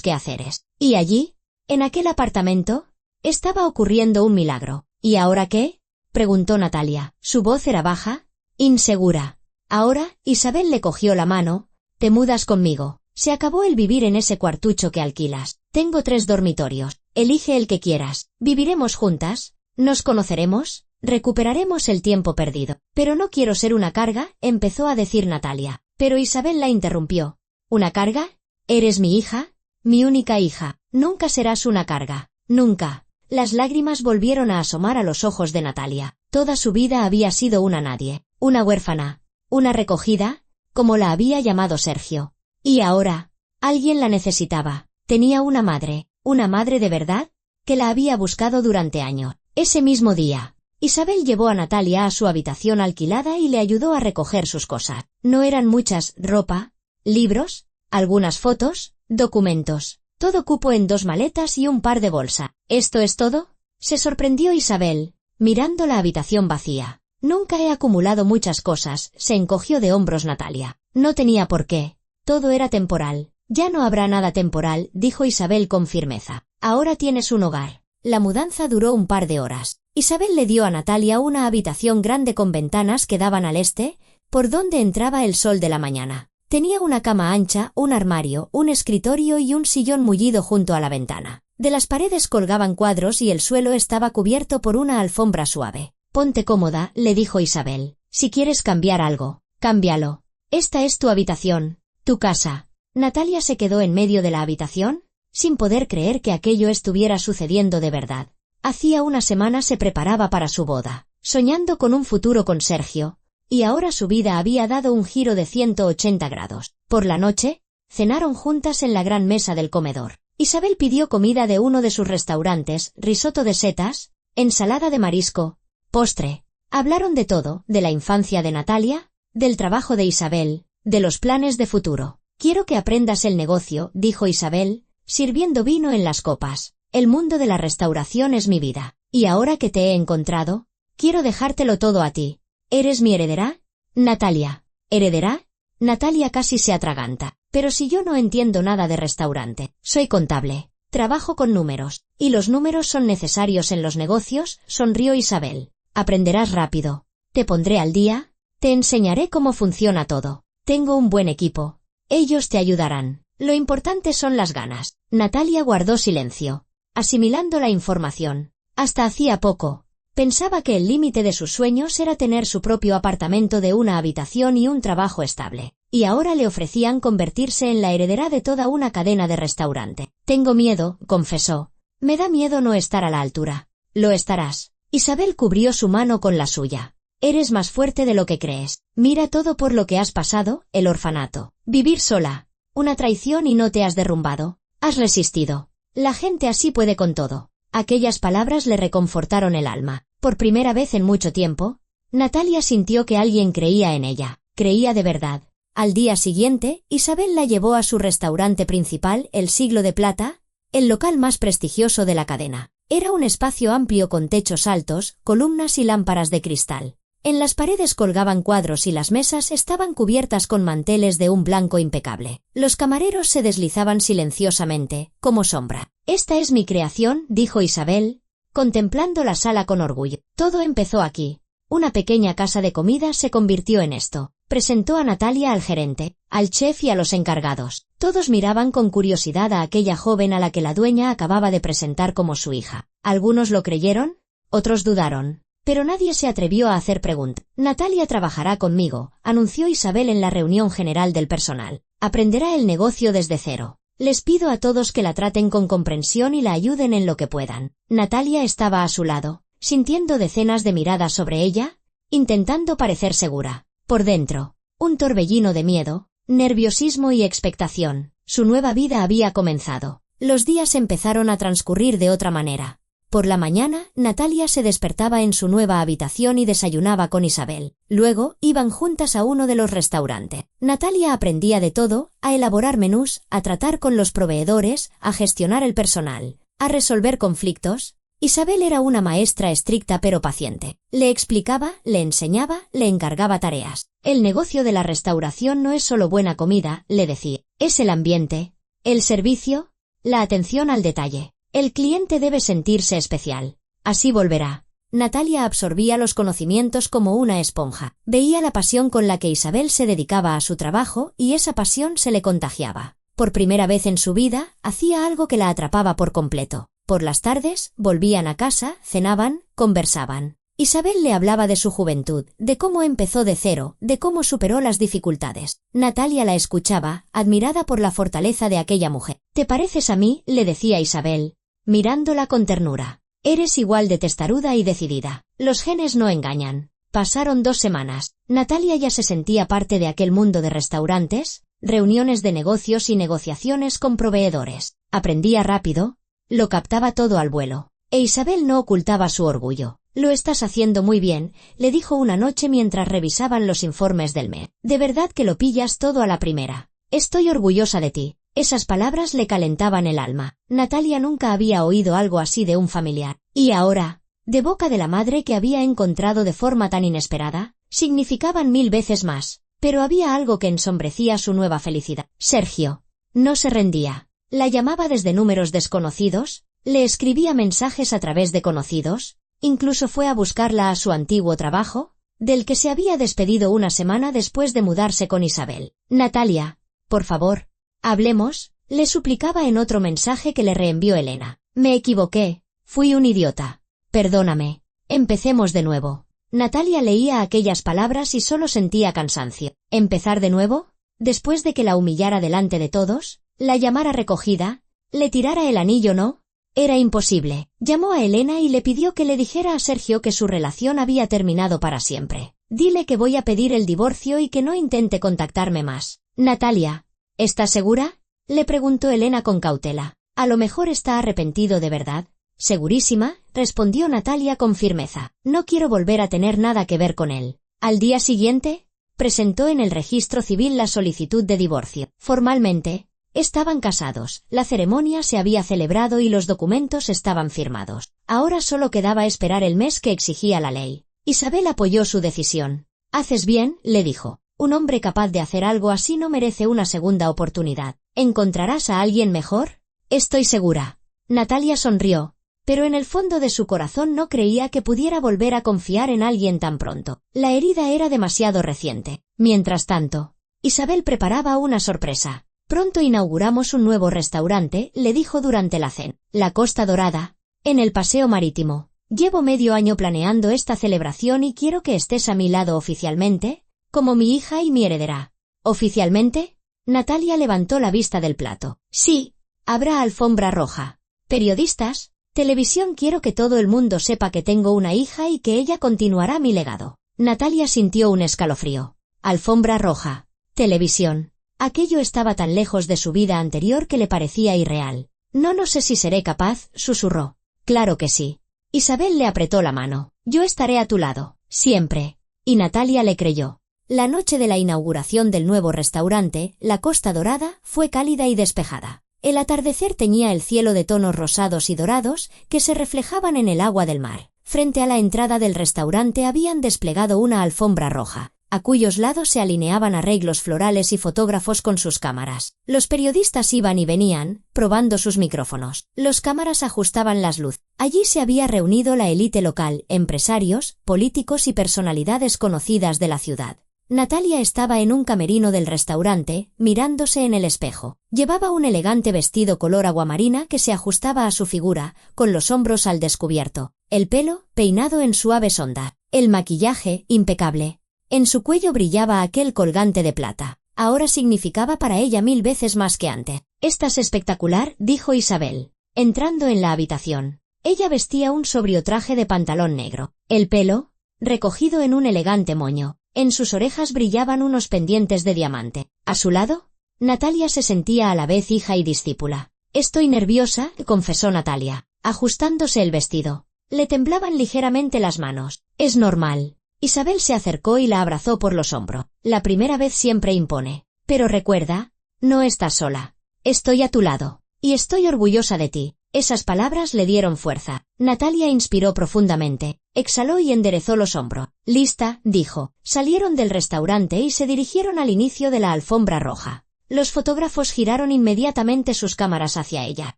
quehaceres. Y allí, en aquel apartamento, estaba ocurriendo un milagro. ¿Y ahora qué? Preguntó Natalia. Su voz era baja, insegura. Ahora, Isabel le cogió la mano. Te mudas conmigo. Se acabó el vivir en ese cuartucho que alquilas. Tengo 3 dormitorios. Elige el que quieras. Viviremos juntas. Nos conoceremos. Recuperaremos el tiempo perdido. Pero no quiero ser una carga, empezó a decir Natalia. Pero Isabel la interrumpió. ¿Una carga? Eres mi hija, mi única hija. Nunca serás una carga. Nunca. Las lágrimas volvieron a asomar a los ojos de Natalia. Toda su vida había sido una nadie. Una huérfana. Una recogida, como la había llamado Sergio. Y ahora, alguien la necesitaba. Tenía una madre de verdad, que la había buscado durante años. Ese mismo día, Isabel llevó a Natalia a su habitación alquilada y le ayudó a recoger sus cosas. No eran muchas: ropa, libros, algunas fotos, documentos. Todo cupo en 2 maletas y un par de bolsas. ¿Esto es todo? Se sorprendió Isabel, mirando la habitación vacía. Nunca he acumulado muchas cosas, se encogió de hombros Natalia. No tenía por qué. Todo era temporal. Ya no habrá nada temporal, dijo Isabel con firmeza. Ahora tienes un hogar. La mudanza duró un par de horas. Isabel le dio a Natalia una habitación grande con ventanas que daban al este, por donde entraba el sol de la mañana. Tenía una cama ancha, un armario, un escritorio y un sillón mullido junto a la ventana. De las paredes colgaban cuadros y el suelo estaba cubierto por una alfombra suave. Ponte cómoda, le dijo Isabel. Si quieres cambiar algo, cámbialo. Esta es tu habitación, tu casa. Natalia se quedó en medio de la habitación, sin poder creer que aquello estuviera sucediendo de verdad. Hacía una semana se preparaba para su boda, soñando con un futuro con Sergio, y ahora su vida había dado un giro de 180 grados. Por la noche, cenaron juntas en la gran mesa del comedor. Isabel pidió comida de uno de sus restaurantes, risotto de setas, ensalada de marisco, postre. Hablaron de todo, de la infancia de Natalia, del trabajo de Isabel, de los planes de futuro. Quiero que aprendas el negocio, dijo Isabel, sirviendo vino en las copas. El mundo de la restauración es mi vida. Y ahora que te he encontrado, quiero dejártelo todo a ti. ¿Eres mi heredera? Natalia. ¿Heredera? Natalia casi se atraganta. Pero si yo no entiendo nada de restaurante, soy contable. Trabajo con números. Y los números son necesarios en los negocios, sonrió Isabel. Aprenderás rápido. Te pondré al día. Te enseñaré cómo funciona todo. Tengo un buen equipo. Ellos te ayudarán. Lo importante son las ganas. Natalia guardó silencio, asimilando la información. Hasta hacía poco, pensaba que el límite de sus sueños era tener su propio apartamento de una habitación y un trabajo estable. Y ahora le ofrecían convertirse en la heredera de toda una cadena de restaurante. Tengo miedo, confesó. Me da miedo no estar a la altura. Lo estarás. Isabel cubrió su mano con la suya. Eres más fuerte de lo que crees. Mira todo por lo que has pasado, el orfanato. Vivir sola. Una traición y no te has derrumbado. Has resistido. La gente así puede con todo. Aquellas palabras le reconfortaron el alma. Por primera vez en mucho tiempo, Natalia sintió que alguien creía en ella. Creía de verdad. Al día siguiente, Isabel la llevó a su restaurante principal, el Siglo de Plata, el local más prestigioso de la cadena. Era un espacio amplio con techos altos, columnas y lámparas de cristal. En las paredes colgaban cuadros y las mesas estaban cubiertas con manteles de un blanco impecable. Los camareros se deslizaban silenciosamente, como sombra. Esta es mi creación, dijo Isabel, contemplando la sala con orgullo. Todo empezó aquí. Una pequeña casa de comida se convirtió en esto. Presentó a Natalia al gerente, al chef y a los encargados. Todos miraban con curiosidad a aquella joven a la que la dueña acababa de presentar como su hija. Algunos lo creyeron, otros dudaron, pero nadie se atrevió a hacer preguntas. Natalia trabajará conmigo, anunció Isabel en la reunión general del personal. Aprenderá el negocio desde cero. Les pido a todos que la traten con comprensión y la ayuden en lo que puedan. Natalia estaba a su lado, sintiendo decenas de miradas sobre ella, intentando parecer segura. Por dentro, un torbellino de miedo, nerviosismo y expectación. Su nueva vida había comenzado. Los días empezaron a transcurrir de otra manera. Por la mañana, Natalia se despertaba en su nueva habitación y desayunaba con Isabel. Luego, iban juntas a uno de los restaurantes. Natalia aprendía de todo, a elaborar menús, a tratar con los proveedores, a gestionar el personal, a resolver conflictos. Isabel era una maestra estricta pero paciente. Le explicaba, le enseñaba, le encargaba tareas. El negocio de la restauración no es solo buena comida, le decía. Es el ambiente, el servicio, la atención al detalle. El cliente debe sentirse especial. Así volverá. Natalia absorbía los conocimientos como una esponja. Veía la pasión con la que Isabel se dedicaba a su trabajo y esa pasión se le contagiaba. Por primera vez en su vida, hacía algo que la atrapaba por completo. Por las tardes, volvían a casa, cenaban, conversaban. Isabel le hablaba de su juventud, de cómo empezó de cero, de cómo superó las dificultades. Natalia la escuchaba, admirada por la fortaleza de aquella mujer. «¿Te pareces a mí?», le decía Isabel, mirándola con ternura. «Eres igual de testaruda y decidida. Los genes no engañan». Pasaron 2 semanas. Natalia ya se sentía parte de aquel mundo de restaurantes, reuniones de negocios y negociaciones con proveedores. Aprendía rápido, lo captaba todo al vuelo. E Isabel no ocultaba su orgullo. «Lo estás haciendo muy bien», le dijo una noche mientras revisaban los informes del mes. «De verdad que lo pillas todo a la primera. Estoy orgullosa de ti». Esas palabras le calentaban el alma. Natalia nunca había oído algo así de un familiar. Y ahora, de boca de la madre que había encontrado de forma tan inesperada, significaban 1000 veces más. Pero había algo que ensombrecía su nueva felicidad. Sergio. No se rendía. La llamaba desde números desconocidos, le escribía mensajes a través de conocidos, incluso fue a buscarla a su antiguo trabajo, del que se había despedido una semana después de mudarse con Isabel. «Natalia, por favor, hablemos», le suplicaba en otro mensaje que le reenvió Elena. «Me equivoqué, fui un idiota. Perdóname. Empecemos de nuevo». Natalia leía aquellas palabras y solo sentía cansancio. ¿Empezar de nuevo? Después de que la humillara delante de todos, la llamara recogida, le tirara el anillo, ¿no? Era imposible. Llamó a Elena y le pidió que le dijera a Sergio que su relación había terminado para siempre. Dile que voy a pedir el divorcio y que no intente contactarme más. Natalia, ¿estás segura? Le preguntó Elena con cautela. A lo mejor está arrepentido de verdad. Segurísima, respondió Natalia con firmeza. No quiero volver a tener nada que ver con él. Al día siguiente, presentó en el registro civil la solicitud de divorcio. Formalmente, estaban casados, la ceremonia se había celebrado y los documentos estaban firmados. Ahora solo quedaba esperar el mes que exigía la ley. Isabel apoyó su decisión. «Haces bien», le dijo. «Un hombre capaz de hacer algo así no merece una segunda oportunidad. ¿Encontrarás a alguien mejor?» «Estoy segura». Natalia sonrió, pero en el fondo de su corazón no creía que pudiera volver a confiar en alguien tan pronto. La herida era demasiado reciente. Mientras tanto, Isabel preparaba una sorpresa. «Pronto inauguramos un nuevo restaurante», le dijo durante la cena. «La Costa Dorada, en el Paseo Marítimo. Llevo medio año planeando esta celebración y quiero que estés a mi lado oficialmente, como mi hija y mi heredera». «¿Oficialmente?» Natalia levantó la vista del plato. «Sí, habrá alfombra roja. Periodistas, televisión, quiero que todo el mundo sepa que tengo una hija y que ella continuará mi legado». Natalia sintió un escalofrío. Alfombra roja. Televisión. Aquello estaba tan lejos de su vida anterior que le parecía irreal. No sé si seré capaz», susurró. «Claro que sí». Isabel le apretó la mano. «Yo estaré a tu lado, siempre». Y Natalia le creyó. La noche de la inauguración del nuevo restaurante, la Costa Dorada, fue cálida y despejada. El atardecer teñía el cielo de tonos rosados y dorados que se reflejaban en el agua del mar. Frente a la entrada del restaurante habían desplegado una alfombra roja, a cuyos lados se alineaban arreglos florales y fotógrafos con sus cámaras. Los periodistas iban y venían, probando sus micrófonos. Los cámaras ajustaban las luces. Allí se había reunido la élite local, empresarios, políticos y personalidades conocidas de la ciudad. Natalia estaba en un camerino del restaurante, mirándose en el espejo. Llevaba un elegante vestido color aguamarina que se ajustaba a su figura, con los hombros al descubierto. El pelo, peinado en suaves ondas. El maquillaje, impecable. En su cuello brillaba aquel colgante de plata. Ahora significaba para ella 1000 veces más que antes. «Estás espectacular», dijo Isabel, entrando en la habitación. Ella vestía un sobrio traje de pantalón negro. El pelo, recogido en un elegante moño. En sus orejas brillaban unos pendientes de diamante. A su lado, Natalia se sentía a la vez hija y discípula. «Estoy nerviosa», confesó Natalia, ajustándose el vestido. Le temblaban ligeramente las manos. «Es normal». Isabel se acercó y la abrazó por los hombros. «La primera vez siempre impone. Pero recuerda, no estás sola. Estoy a tu lado. Y estoy orgullosa de ti». Esas palabras le dieron fuerza. Natalia inspiró profundamente, exhaló y enderezó los hombros. «Lista», dijo. Salieron del restaurante y se dirigieron al inicio de la alfombra roja. Los fotógrafos giraron inmediatamente sus cámaras hacia ella.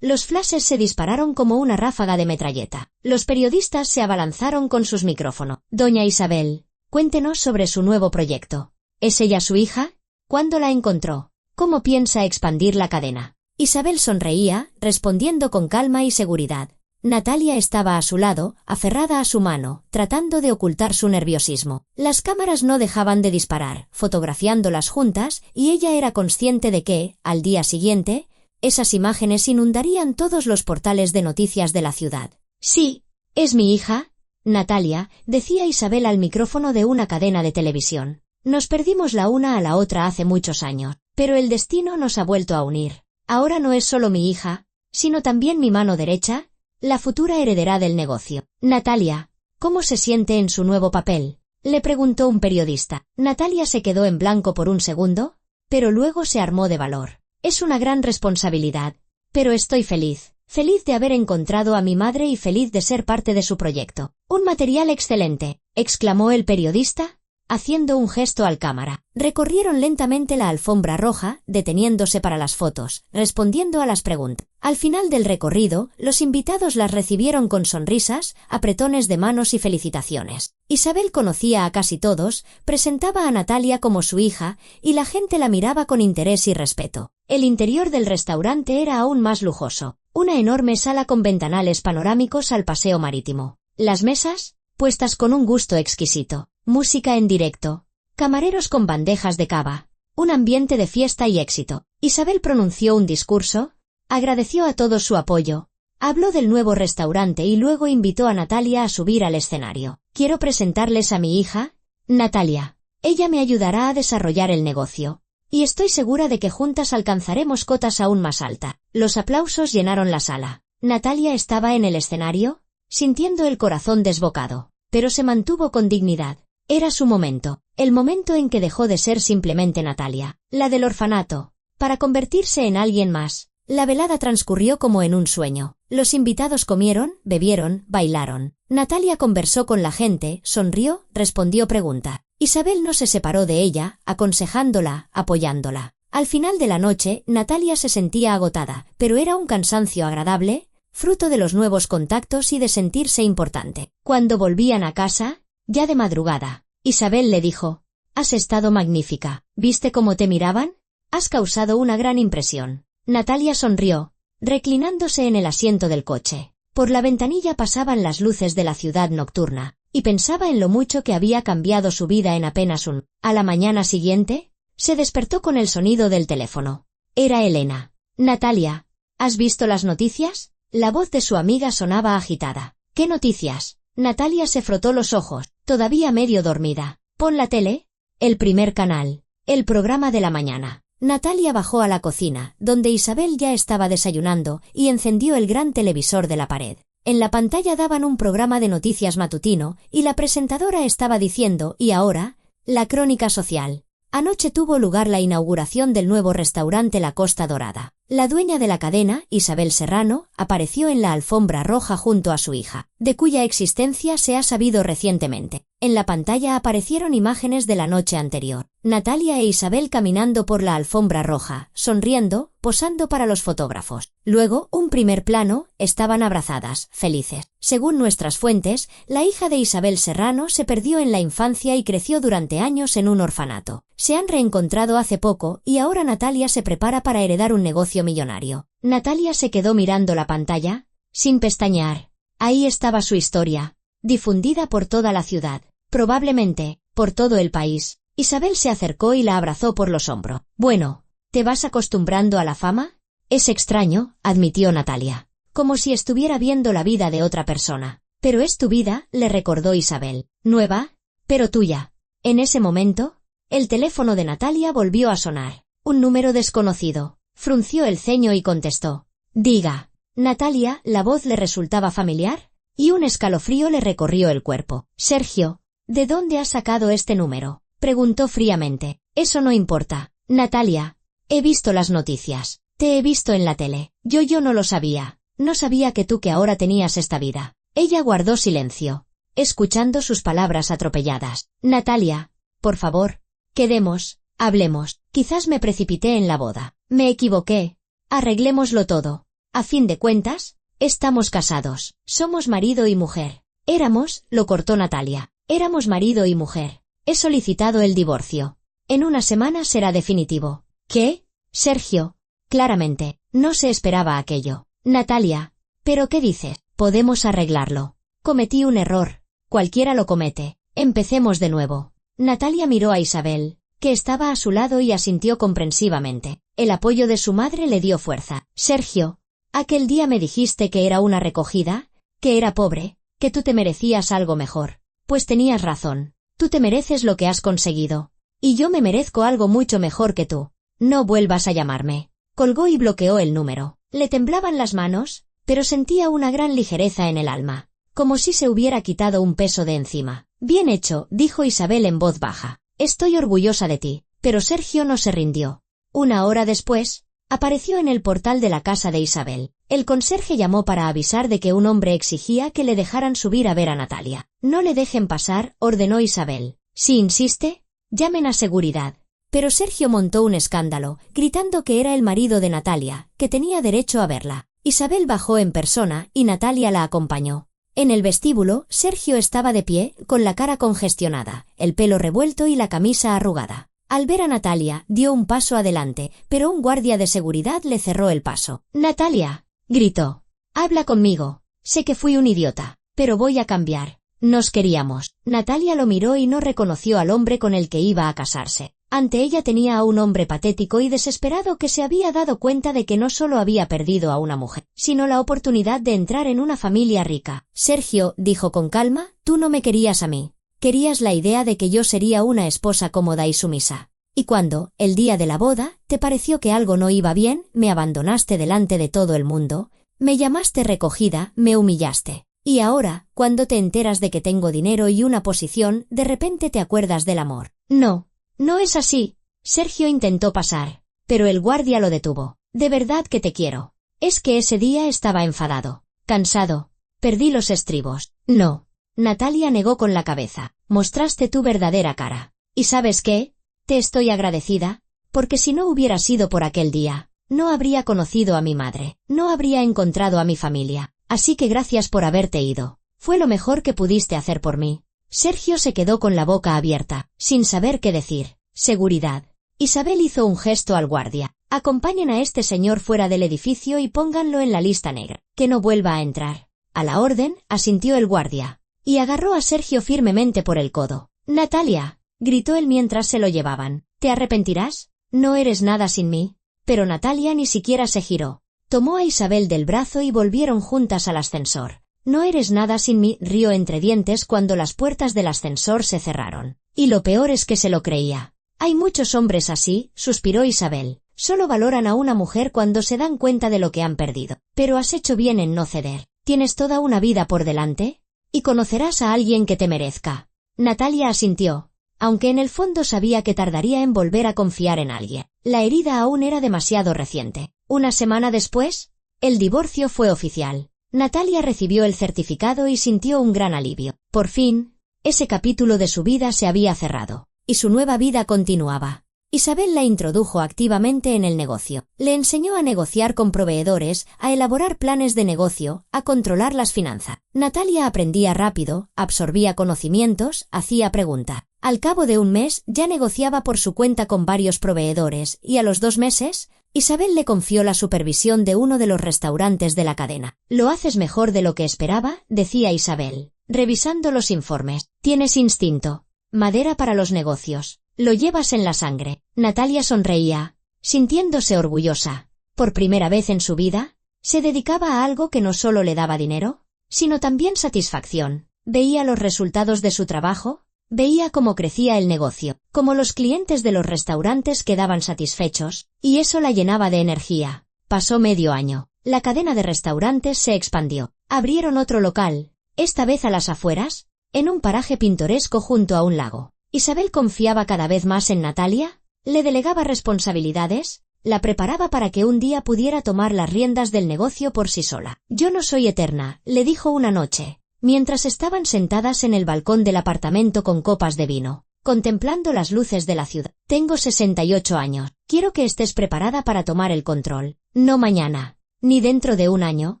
Los flashes se dispararon como una ráfaga de metralleta. Los periodistas se abalanzaron con sus micrófonos. «Doña Isabel, cuéntenos sobre su nuevo proyecto. ¿Es ella su hija? ¿Cuándo la encontró? ¿Cómo piensa expandir la cadena?» Isabel sonreía, respondiendo con calma y seguridad. Natalia estaba a su lado, aferrada a su mano, tratando de ocultar su nerviosismo. Las cámaras no dejaban de disparar, fotografiándolas juntas, y ella era consciente de que, al día siguiente, esas imágenes inundarían todos los portales de noticias de la ciudad. «Sí, es mi hija, Natalia», decía Isabel al micrófono de una cadena de televisión. «Nos perdimos la una a la otra hace muchos años, pero el destino nos ha vuelto a unir. Ahora no es solo mi hija, sino también mi mano derecha, la futura heredera del negocio». «Natalia, ¿cómo se siente en su nuevo papel?», le preguntó un periodista. Natalia se quedó en blanco por un segundo, pero luego se armó de valor. «Es una gran responsabilidad, pero estoy feliz. Feliz de haber encontrado a mi madre y feliz de ser parte de su proyecto». «Un material excelente», exclamó el periodista, haciendo un gesto al cámara. Recorrieron lentamente la alfombra roja, deteniéndose para las fotos, respondiendo a las preguntas. Al final del recorrido, los invitados las recibieron con sonrisas, apretones de manos y felicitaciones. Isabel conocía a casi todos, presentaba a Natalia como su hija, y la gente la miraba con interés y respeto. El interior del restaurante era aún más lujoso. Una enorme sala con ventanales panorámicos al paseo marítimo. Las mesas, puestas con un gusto exquisito. Música en directo. Camareros con bandejas de cava. Un ambiente de fiesta y éxito. Isabel pronunció un discurso, agradeció a todos su apoyo, habló del nuevo restaurante y luego invitó a Natalia a subir al escenario. «Quiero presentarles a mi hija, Natalia. Ella me ayudará a desarrollar el negocio. Y estoy segura de que juntas alcanzaremos cotas aún más altas. Los aplausos llenaron la sala. Natalia estaba en el escenario, sintiendo el corazón desbocado, pero se mantuvo con dignidad. Era su momento, el momento en que dejó de ser simplemente Natalia, la del orfanato, para convertirse en alguien más. La velada transcurrió como en un sueño. Los invitados comieron, bebieron, bailaron. Natalia conversó con la gente, sonrió, respondió preguntas. Isabel no se separó de ella, aconsejándola, apoyándola. Al final de la noche, Natalia se sentía agotada, pero era un cansancio agradable, fruto de los nuevos contactos y de sentirse importante. Cuando volvían a casa, ya de madrugada, Isabel le dijo: «Has estado magnífica. ¿Viste cómo te miraban? Has causado una gran impresión». Natalia sonrió, reclinándose en el asiento del coche. Por la ventanilla pasaban las luces de la ciudad nocturna, y pensaba en lo mucho que había cambiado su vida en apenas un... A la mañana siguiente, se despertó con el sonido del teléfono. Era Elena. «Natalia, ¿has visto las noticias?». La voz de su amiga sonaba agitada. «¿Qué noticias?». Natalia se frotó los ojos, todavía medio dormida. «Pon la tele, el primer canal, el programa de la mañana». Natalia bajó a la cocina, donde Isabel ya estaba desayunando, y encendió el gran televisor de la pared. En la pantalla daban un programa de noticias matutino, y la presentadora estaba diciendo: «Y ahora, la crónica social». Anoche tuvo lugar la inauguración del nuevo restaurante La Costa Dorada. La dueña de la cadena, Isabel Serrano, apareció en la alfombra roja junto a su hija, de cuya existencia se ha sabido recientemente. En la pantalla aparecieron imágenes de la noche anterior. Natalia e Isabel caminando por la alfombra roja, sonriendo, posando para los fotógrafos. Luego, un primer plano, estaban abrazadas, felices. Según nuestras fuentes, la hija de Isabel Serrano se perdió en la infancia y creció durante años en un orfanato. Se han reencontrado hace poco y ahora Natalia se prepara para heredar un negocio millonario. Natalia se quedó mirando la pantalla, sin pestañear. Ahí estaba su historia, difundida por toda la ciudad, probablemente, por todo el país. Isabel se acercó y la abrazó por los hombros. «Bueno, ¿te vas acostumbrando a la fama?». «Es extraño», admitió Natalia, como si estuviera viendo la vida de otra persona. «Pero es tu vida», le recordó Isabel. «Nueva, pero tuya». En ese momento, el teléfono de Natalia volvió a sonar. Un número desconocido. Frunció el ceño y contestó. «Diga». Natalia, la voz le resultaba familiar, y un escalofrío le recorrió el cuerpo. «Sergio, ¿de dónde has sacado este número?», preguntó fríamente. «Eso no importa, Natalia. He visto las noticias. Te he visto en la tele. Yo no lo sabía. No sabía que tú que ahora tenías esta vida». Ella guardó silencio, escuchando sus palabras atropelladas. «Natalia, por favor, quedemos, hablemos. Quizás me precipité en la boda. Me equivoqué. Arreglémoslo todo. A fin de cuentas, estamos casados. Somos marido y mujer». «Éramos», lo cortó Natalia. «Éramos marido y mujer. He solicitado el divorcio. En una semana será definitivo». «¿Qué?». «Sergio». Claramente, no se esperaba aquello. «Natalia, ¿pero qué dices?». «Podemos arreglarlo. Cometí un error. Cualquiera lo comete. Empecemos de nuevo». Natalia miró a Isabel, que estaba a su lado, y asintió comprensivamente. El apoyo de su madre le dio fuerza. «Sergio, aquel día me dijiste que era una recogida, que era pobre, que tú te merecías algo mejor. Pues tenías razón. Tú te mereces lo que has conseguido. Y yo me merezco algo mucho mejor que tú. No vuelvas a llamarme». Colgó y bloqueó el número. Le temblaban las manos, pero sentía una gran ligereza en el alma, como si se hubiera quitado un peso de encima. «Bien hecho», dijo Isabel en voz baja. «Estoy orgullosa de ti». Pero Sergio no se rindió. Una hora después, apareció en el portal de la casa de Isabel. El conserje llamó para avisar de que un hombre exigía que le dejaran subir a ver a Natalia. «No le dejen pasar», ordenó Isabel. «Si insiste, llamen a seguridad». Pero Sergio montó un escándalo, gritando que era el marido de Natalia, que tenía derecho a verla. Isabel bajó en persona y Natalia la acompañó. En el vestíbulo, Sergio estaba de pie, con la cara congestionada, el pelo revuelto y la camisa arrugada. Al ver a Natalia, dio un paso adelante, pero un guardia de seguridad le cerró el paso. «Natalia», gritó, «habla conmigo. Sé que fui un idiota, pero voy a cambiar. Nos queríamos». Natalia lo miró y no reconoció al hombre con el que iba a casarse. Ante ella tenía a un hombre patético y desesperado que se había dado cuenta de que no solo había perdido a una mujer, sino la oportunidad de entrar en una familia rica. «Sergio», dijo con calma, «tú no me querías a mí. Querías la idea de que yo sería una esposa cómoda y sumisa. Y cuando, el día de la boda, te pareció que algo no iba bien, me abandonaste delante de todo el mundo, me llamaste recogida, me humillaste. Y ahora, cuando te enteras de que tengo dinero y una posición, de repente te acuerdas del amor. No, no es así. Sergio intentó pasar, pero el guardia lo detuvo. De verdad que te quiero. Es que ese día estaba enfadado, cansado. Perdí los estribos. No. Natalia negó con la cabeza. Mostraste tu verdadera cara. ¿Y sabes qué? Te estoy agradecida, porque si no hubiera sido por aquel día, no habría conocido a mi madre, no habría encontrado a mi familia. Así que gracias por haberte ido. Fue lo mejor que pudiste hacer por mí. Sergio se quedó con la boca abierta, sin saber qué decir. Seguridad. Isabel hizo un gesto al guardia. Acompañen a este señor fuera del edificio y pónganlo en la lista negra. Que no vuelva a entrar. A la orden, asintió el guardia. Y agarró a Sergio firmemente por el codo. Natalia, gritó él mientras se lo llevaban. ¿Te arrepentirás? No eres nada sin mí. Pero Natalia ni siquiera se giró. Tomó a Isabel del brazo y volvieron juntas al ascensor. No eres nada sin mí, rió entre dientes cuando las puertas del ascensor se cerraron. Y lo peor es que se lo creía. Hay muchos hombres así, suspiró Isabel. Solo valoran a una mujer cuando se dan cuenta de lo que han perdido. Pero has hecho bien en no ceder. ¿Tienes toda una vida por delante? Y conocerás a alguien que te merezca. Natalia asintió, aunque en el fondo sabía que tardaría en volver a confiar en alguien. La herida aún era demasiado reciente. Una semana después, el divorcio fue oficial. Natalia recibió el certificado y sintió un gran alivio. Por fin, ese capítulo de su vida se había cerrado. Y su nueva vida continuaba. Isabel la introdujo activamente en el negocio. Le enseñó a negociar con proveedores, a elaborar planes de negocio, a controlar las finanzas. Natalia aprendía rápido, absorbía conocimientos, hacía preguntas. Al cabo de un mes ya negociaba por su cuenta con varios proveedores y a los 2 meses, Isabel le confió la supervisión de uno de los restaurantes de la cadena. «Lo haces mejor de lo que esperaba», decía Isabel, revisando los informes. «Tienes instinto. Madera para los negocios. Lo llevas en la sangre». Natalia sonreía, sintiéndose orgullosa. Por primera vez en su vida, se dedicaba a algo que no solo le daba dinero, sino también satisfacción. Veía los resultados de su trabajo, veía cómo crecía el negocio, cómo los clientes de los restaurantes quedaban satisfechos, y eso la llenaba de energía. Pasó medio año. La cadena de restaurantes se expandió. Abrieron otro local, esta vez a las afueras, en un paraje pintoresco junto a un lago. Isabel confiaba cada vez más en Natalia, le delegaba responsabilidades, la preparaba para que un día pudiera tomar las riendas del negocio por sí sola. «Yo no soy eterna», le dijo una noche, mientras estaban sentadas en el balcón del apartamento con copas de vino, contemplando las luces de la ciudad. «Tengo 68 años. Quiero que estés preparada para tomar el control. No mañana, ni dentro de un año,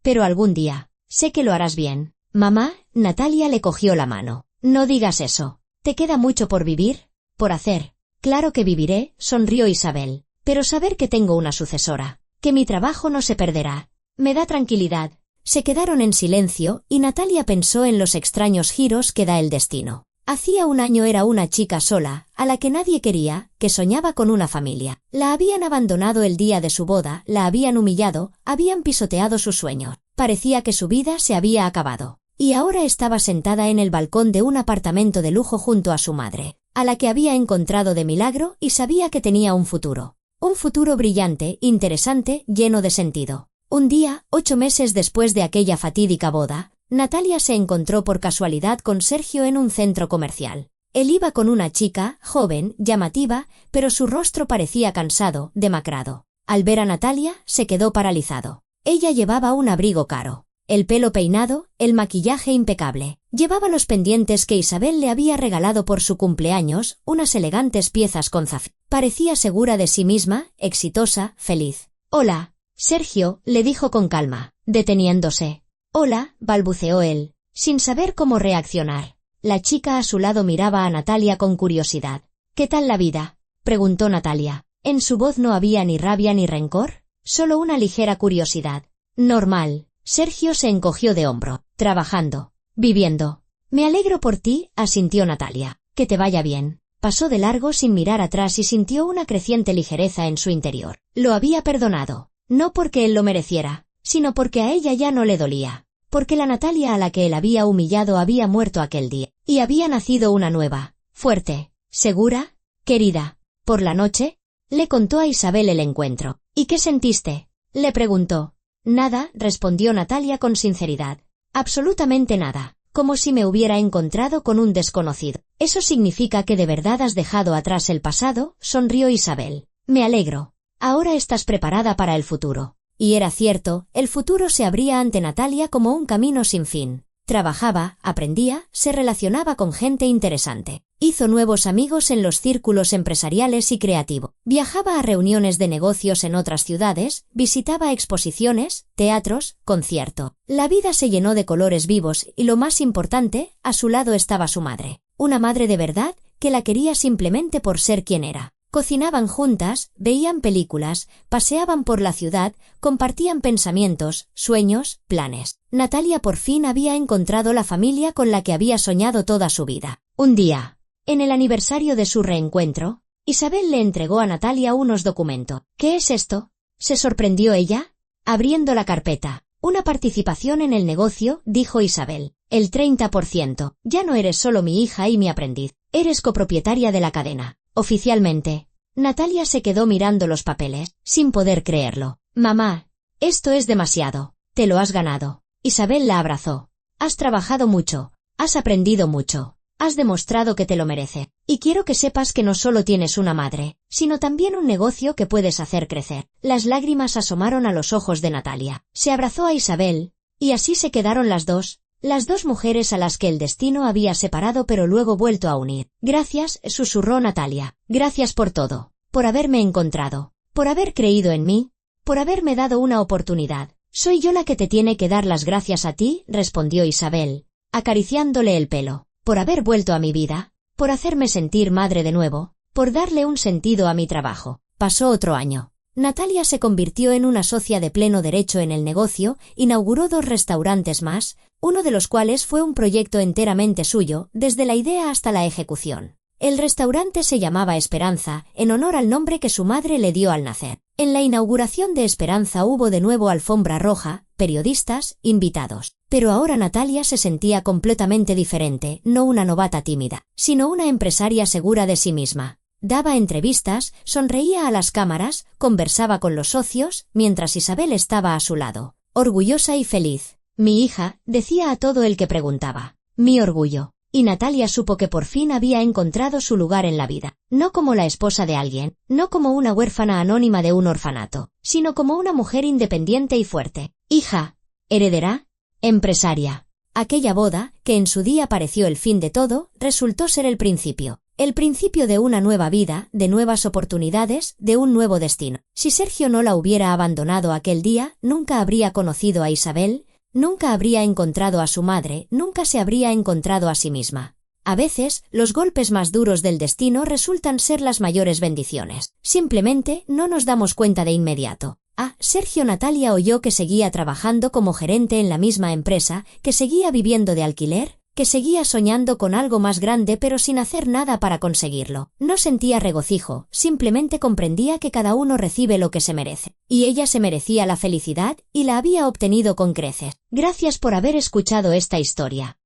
pero algún día. Sé que lo harás bien». «Mamá», Natalia le cogió la mano. «No digas eso. ¿Te queda mucho por vivir? Por hacer». «Claro que viviré», sonrió Isabel. «Pero saber que tengo una sucesora, que mi trabajo no se perderá, me da tranquilidad». Se quedaron en silencio y Natalia pensó en los extraños giros que da el destino. Hacía un año era una chica sola, a la que nadie quería, que soñaba con una familia. La habían abandonado el día de su boda, la habían humillado, habían pisoteado sus sueños. Parecía que su vida se había acabado. Y ahora estaba sentada en el balcón de un apartamento de lujo junto a su madre, a la que había encontrado de milagro y sabía que tenía un futuro. Un futuro brillante, interesante, lleno de sentido. Un día, 8 meses después de aquella fatídica boda, Natalia se encontró por casualidad con Sergio en un centro comercial. Él iba con una chica, joven, llamativa, pero su rostro parecía cansado, demacrado. Al ver a Natalia, se quedó paralizado. Ella llevaba un abrigo caro, el pelo peinado, el maquillaje impecable. Llevaba los pendientes que Isabel le había regalado por su cumpleaños, unas elegantes piezas con zafiro. Parecía segura de sí misma, exitosa, feliz. «Hola, Sergio», le dijo con calma, deteniéndose. «Hola», balbuceó él, sin saber cómo reaccionar. La chica a su lado miraba a Natalia con curiosidad. «¿Qué tal la vida?», preguntó Natalia. En su voz no había ni rabia ni rencor, solo una ligera curiosidad. «Normal». Sergio se encogió de hombro. «Trabajando. Viviendo». «Me alegro por ti», asintió Natalia. «Que te vaya bien». Pasó de largo sin mirar atrás y sintió una creciente ligereza en su interior. Lo había perdonado. No porque él lo mereciera, sino porque a ella ya no le dolía. porque la Natalia a la que él había humillado había muerto aquel día, y había nacido una nueva, fuerte, segura, querida. Por la noche, le contó a Isabel el encuentro. ¿Y qué sentiste?, le preguntó. Nada, respondió Natalia con sinceridad. Absolutamente nada, como si me hubiera encontrado con un desconocido. Eso significa que de verdad has dejado atrás el pasado, sonrió Isabel. Me alegro. Ahora estás preparada para el futuro. Y era cierto, el futuro se abría ante Natalia como un camino sin fin. Trabajaba, aprendía, se relacionaba con gente interesante. Hizo nuevos amigos en los círculos empresariales y creativos. Viajaba a reuniones de negocios en otras ciudades, visitaba exposiciones, teatros, conciertos. La vida se llenó de colores vivos y lo más importante, a su lado estaba su madre. Una madre de verdad que la quería simplemente por ser quien era. Cocinaban juntas, veían películas, paseaban por la ciudad, compartían pensamientos, sueños, planes. Natalia por fin había encontrado la familia con la que había soñado toda su vida. Un día, en el aniversario de su reencuentro, Isabel le entregó a Natalia unos documentos. ¿Qué es esto?, se sorprendió ella, abriendo la carpeta. Una participación en el negocio, dijo Isabel. El 30%. Ya no eres solo mi hija y mi aprendiz. Eres copropietaria de la cadena. Oficialmente. Natalia se quedó mirando los papeles, sin poder creerlo. Mamá, esto es demasiado. Te lo has ganado. Isabel la abrazó. Has trabajado mucho. Has aprendido mucho. Has demostrado que te lo merece. Y quiero que sepas que no solo tienes una madre, sino también un negocio que puedes hacer crecer. Las lágrimas asomaron a los ojos de Natalia. Se abrazó a Isabel, y así se quedaron las dos mujeres a las que el destino había separado pero luego vuelto a unir. Gracias, susurró Natalia. Gracias por todo. Por haberme encontrado. Por haber creído en mí. Por haberme dado una oportunidad. Soy yo la que te tiene que dar las gracias a ti, respondió Isabel, acariciándole el pelo. Por haber vuelto a mi vida. Por hacerme sentir madre de nuevo. Por darle un sentido a mi trabajo. Pasó otro año. Natalia se convirtió en una socia de pleno derecho en el negocio, inauguró 2 restaurantes más, uno de los cuales fue un proyecto enteramente suyo, desde la idea hasta la ejecución. El restaurante se llamaba Esperanza, en honor al nombre que su madre le dio al nacer. En la inauguración de Esperanza hubo de nuevo alfombra roja, periodistas, invitados. Pero ahora Natalia se sentía completamente diferente, no una novata tímida, sino una empresaria segura de sí misma. Daba entrevistas, sonreía a las cámaras, conversaba con los socios, mientras Isabel estaba a su lado, orgullosa y feliz. Mi hija, decía a todo el que preguntaba. Mi orgullo. Y Natalia supo que por fin había encontrado su lugar en la vida. No como la esposa de alguien, no como una huérfana anónima de un orfanato, sino como una mujer independiente y fuerte. Hija. Heredera. Empresaria. Aquella boda, que en su día pareció el fin de todo, resultó ser el principio. El principio de una nueva vida, de nuevas oportunidades, de un nuevo destino. Si Sergio no la hubiera abandonado aquel día, nunca habría conocido a Isabel, nunca habría encontrado a su madre, nunca se habría encontrado a sí misma. A veces, los golpes más duros del destino resultan ser las mayores bendiciones. Simplemente no nos damos cuenta de inmediato. Sergio Natalia oyó que seguía trabajando como gerente en la misma empresa, que seguía viviendo de alquiler, que seguía soñando con algo más grande pero sin hacer nada para conseguirlo. No sentía regocijo, simplemente comprendía que cada uno recibe lo que se merece. Y ella se merecía la felicidad y la había obtenido con creces. Gracias por haber escuchado esta historia.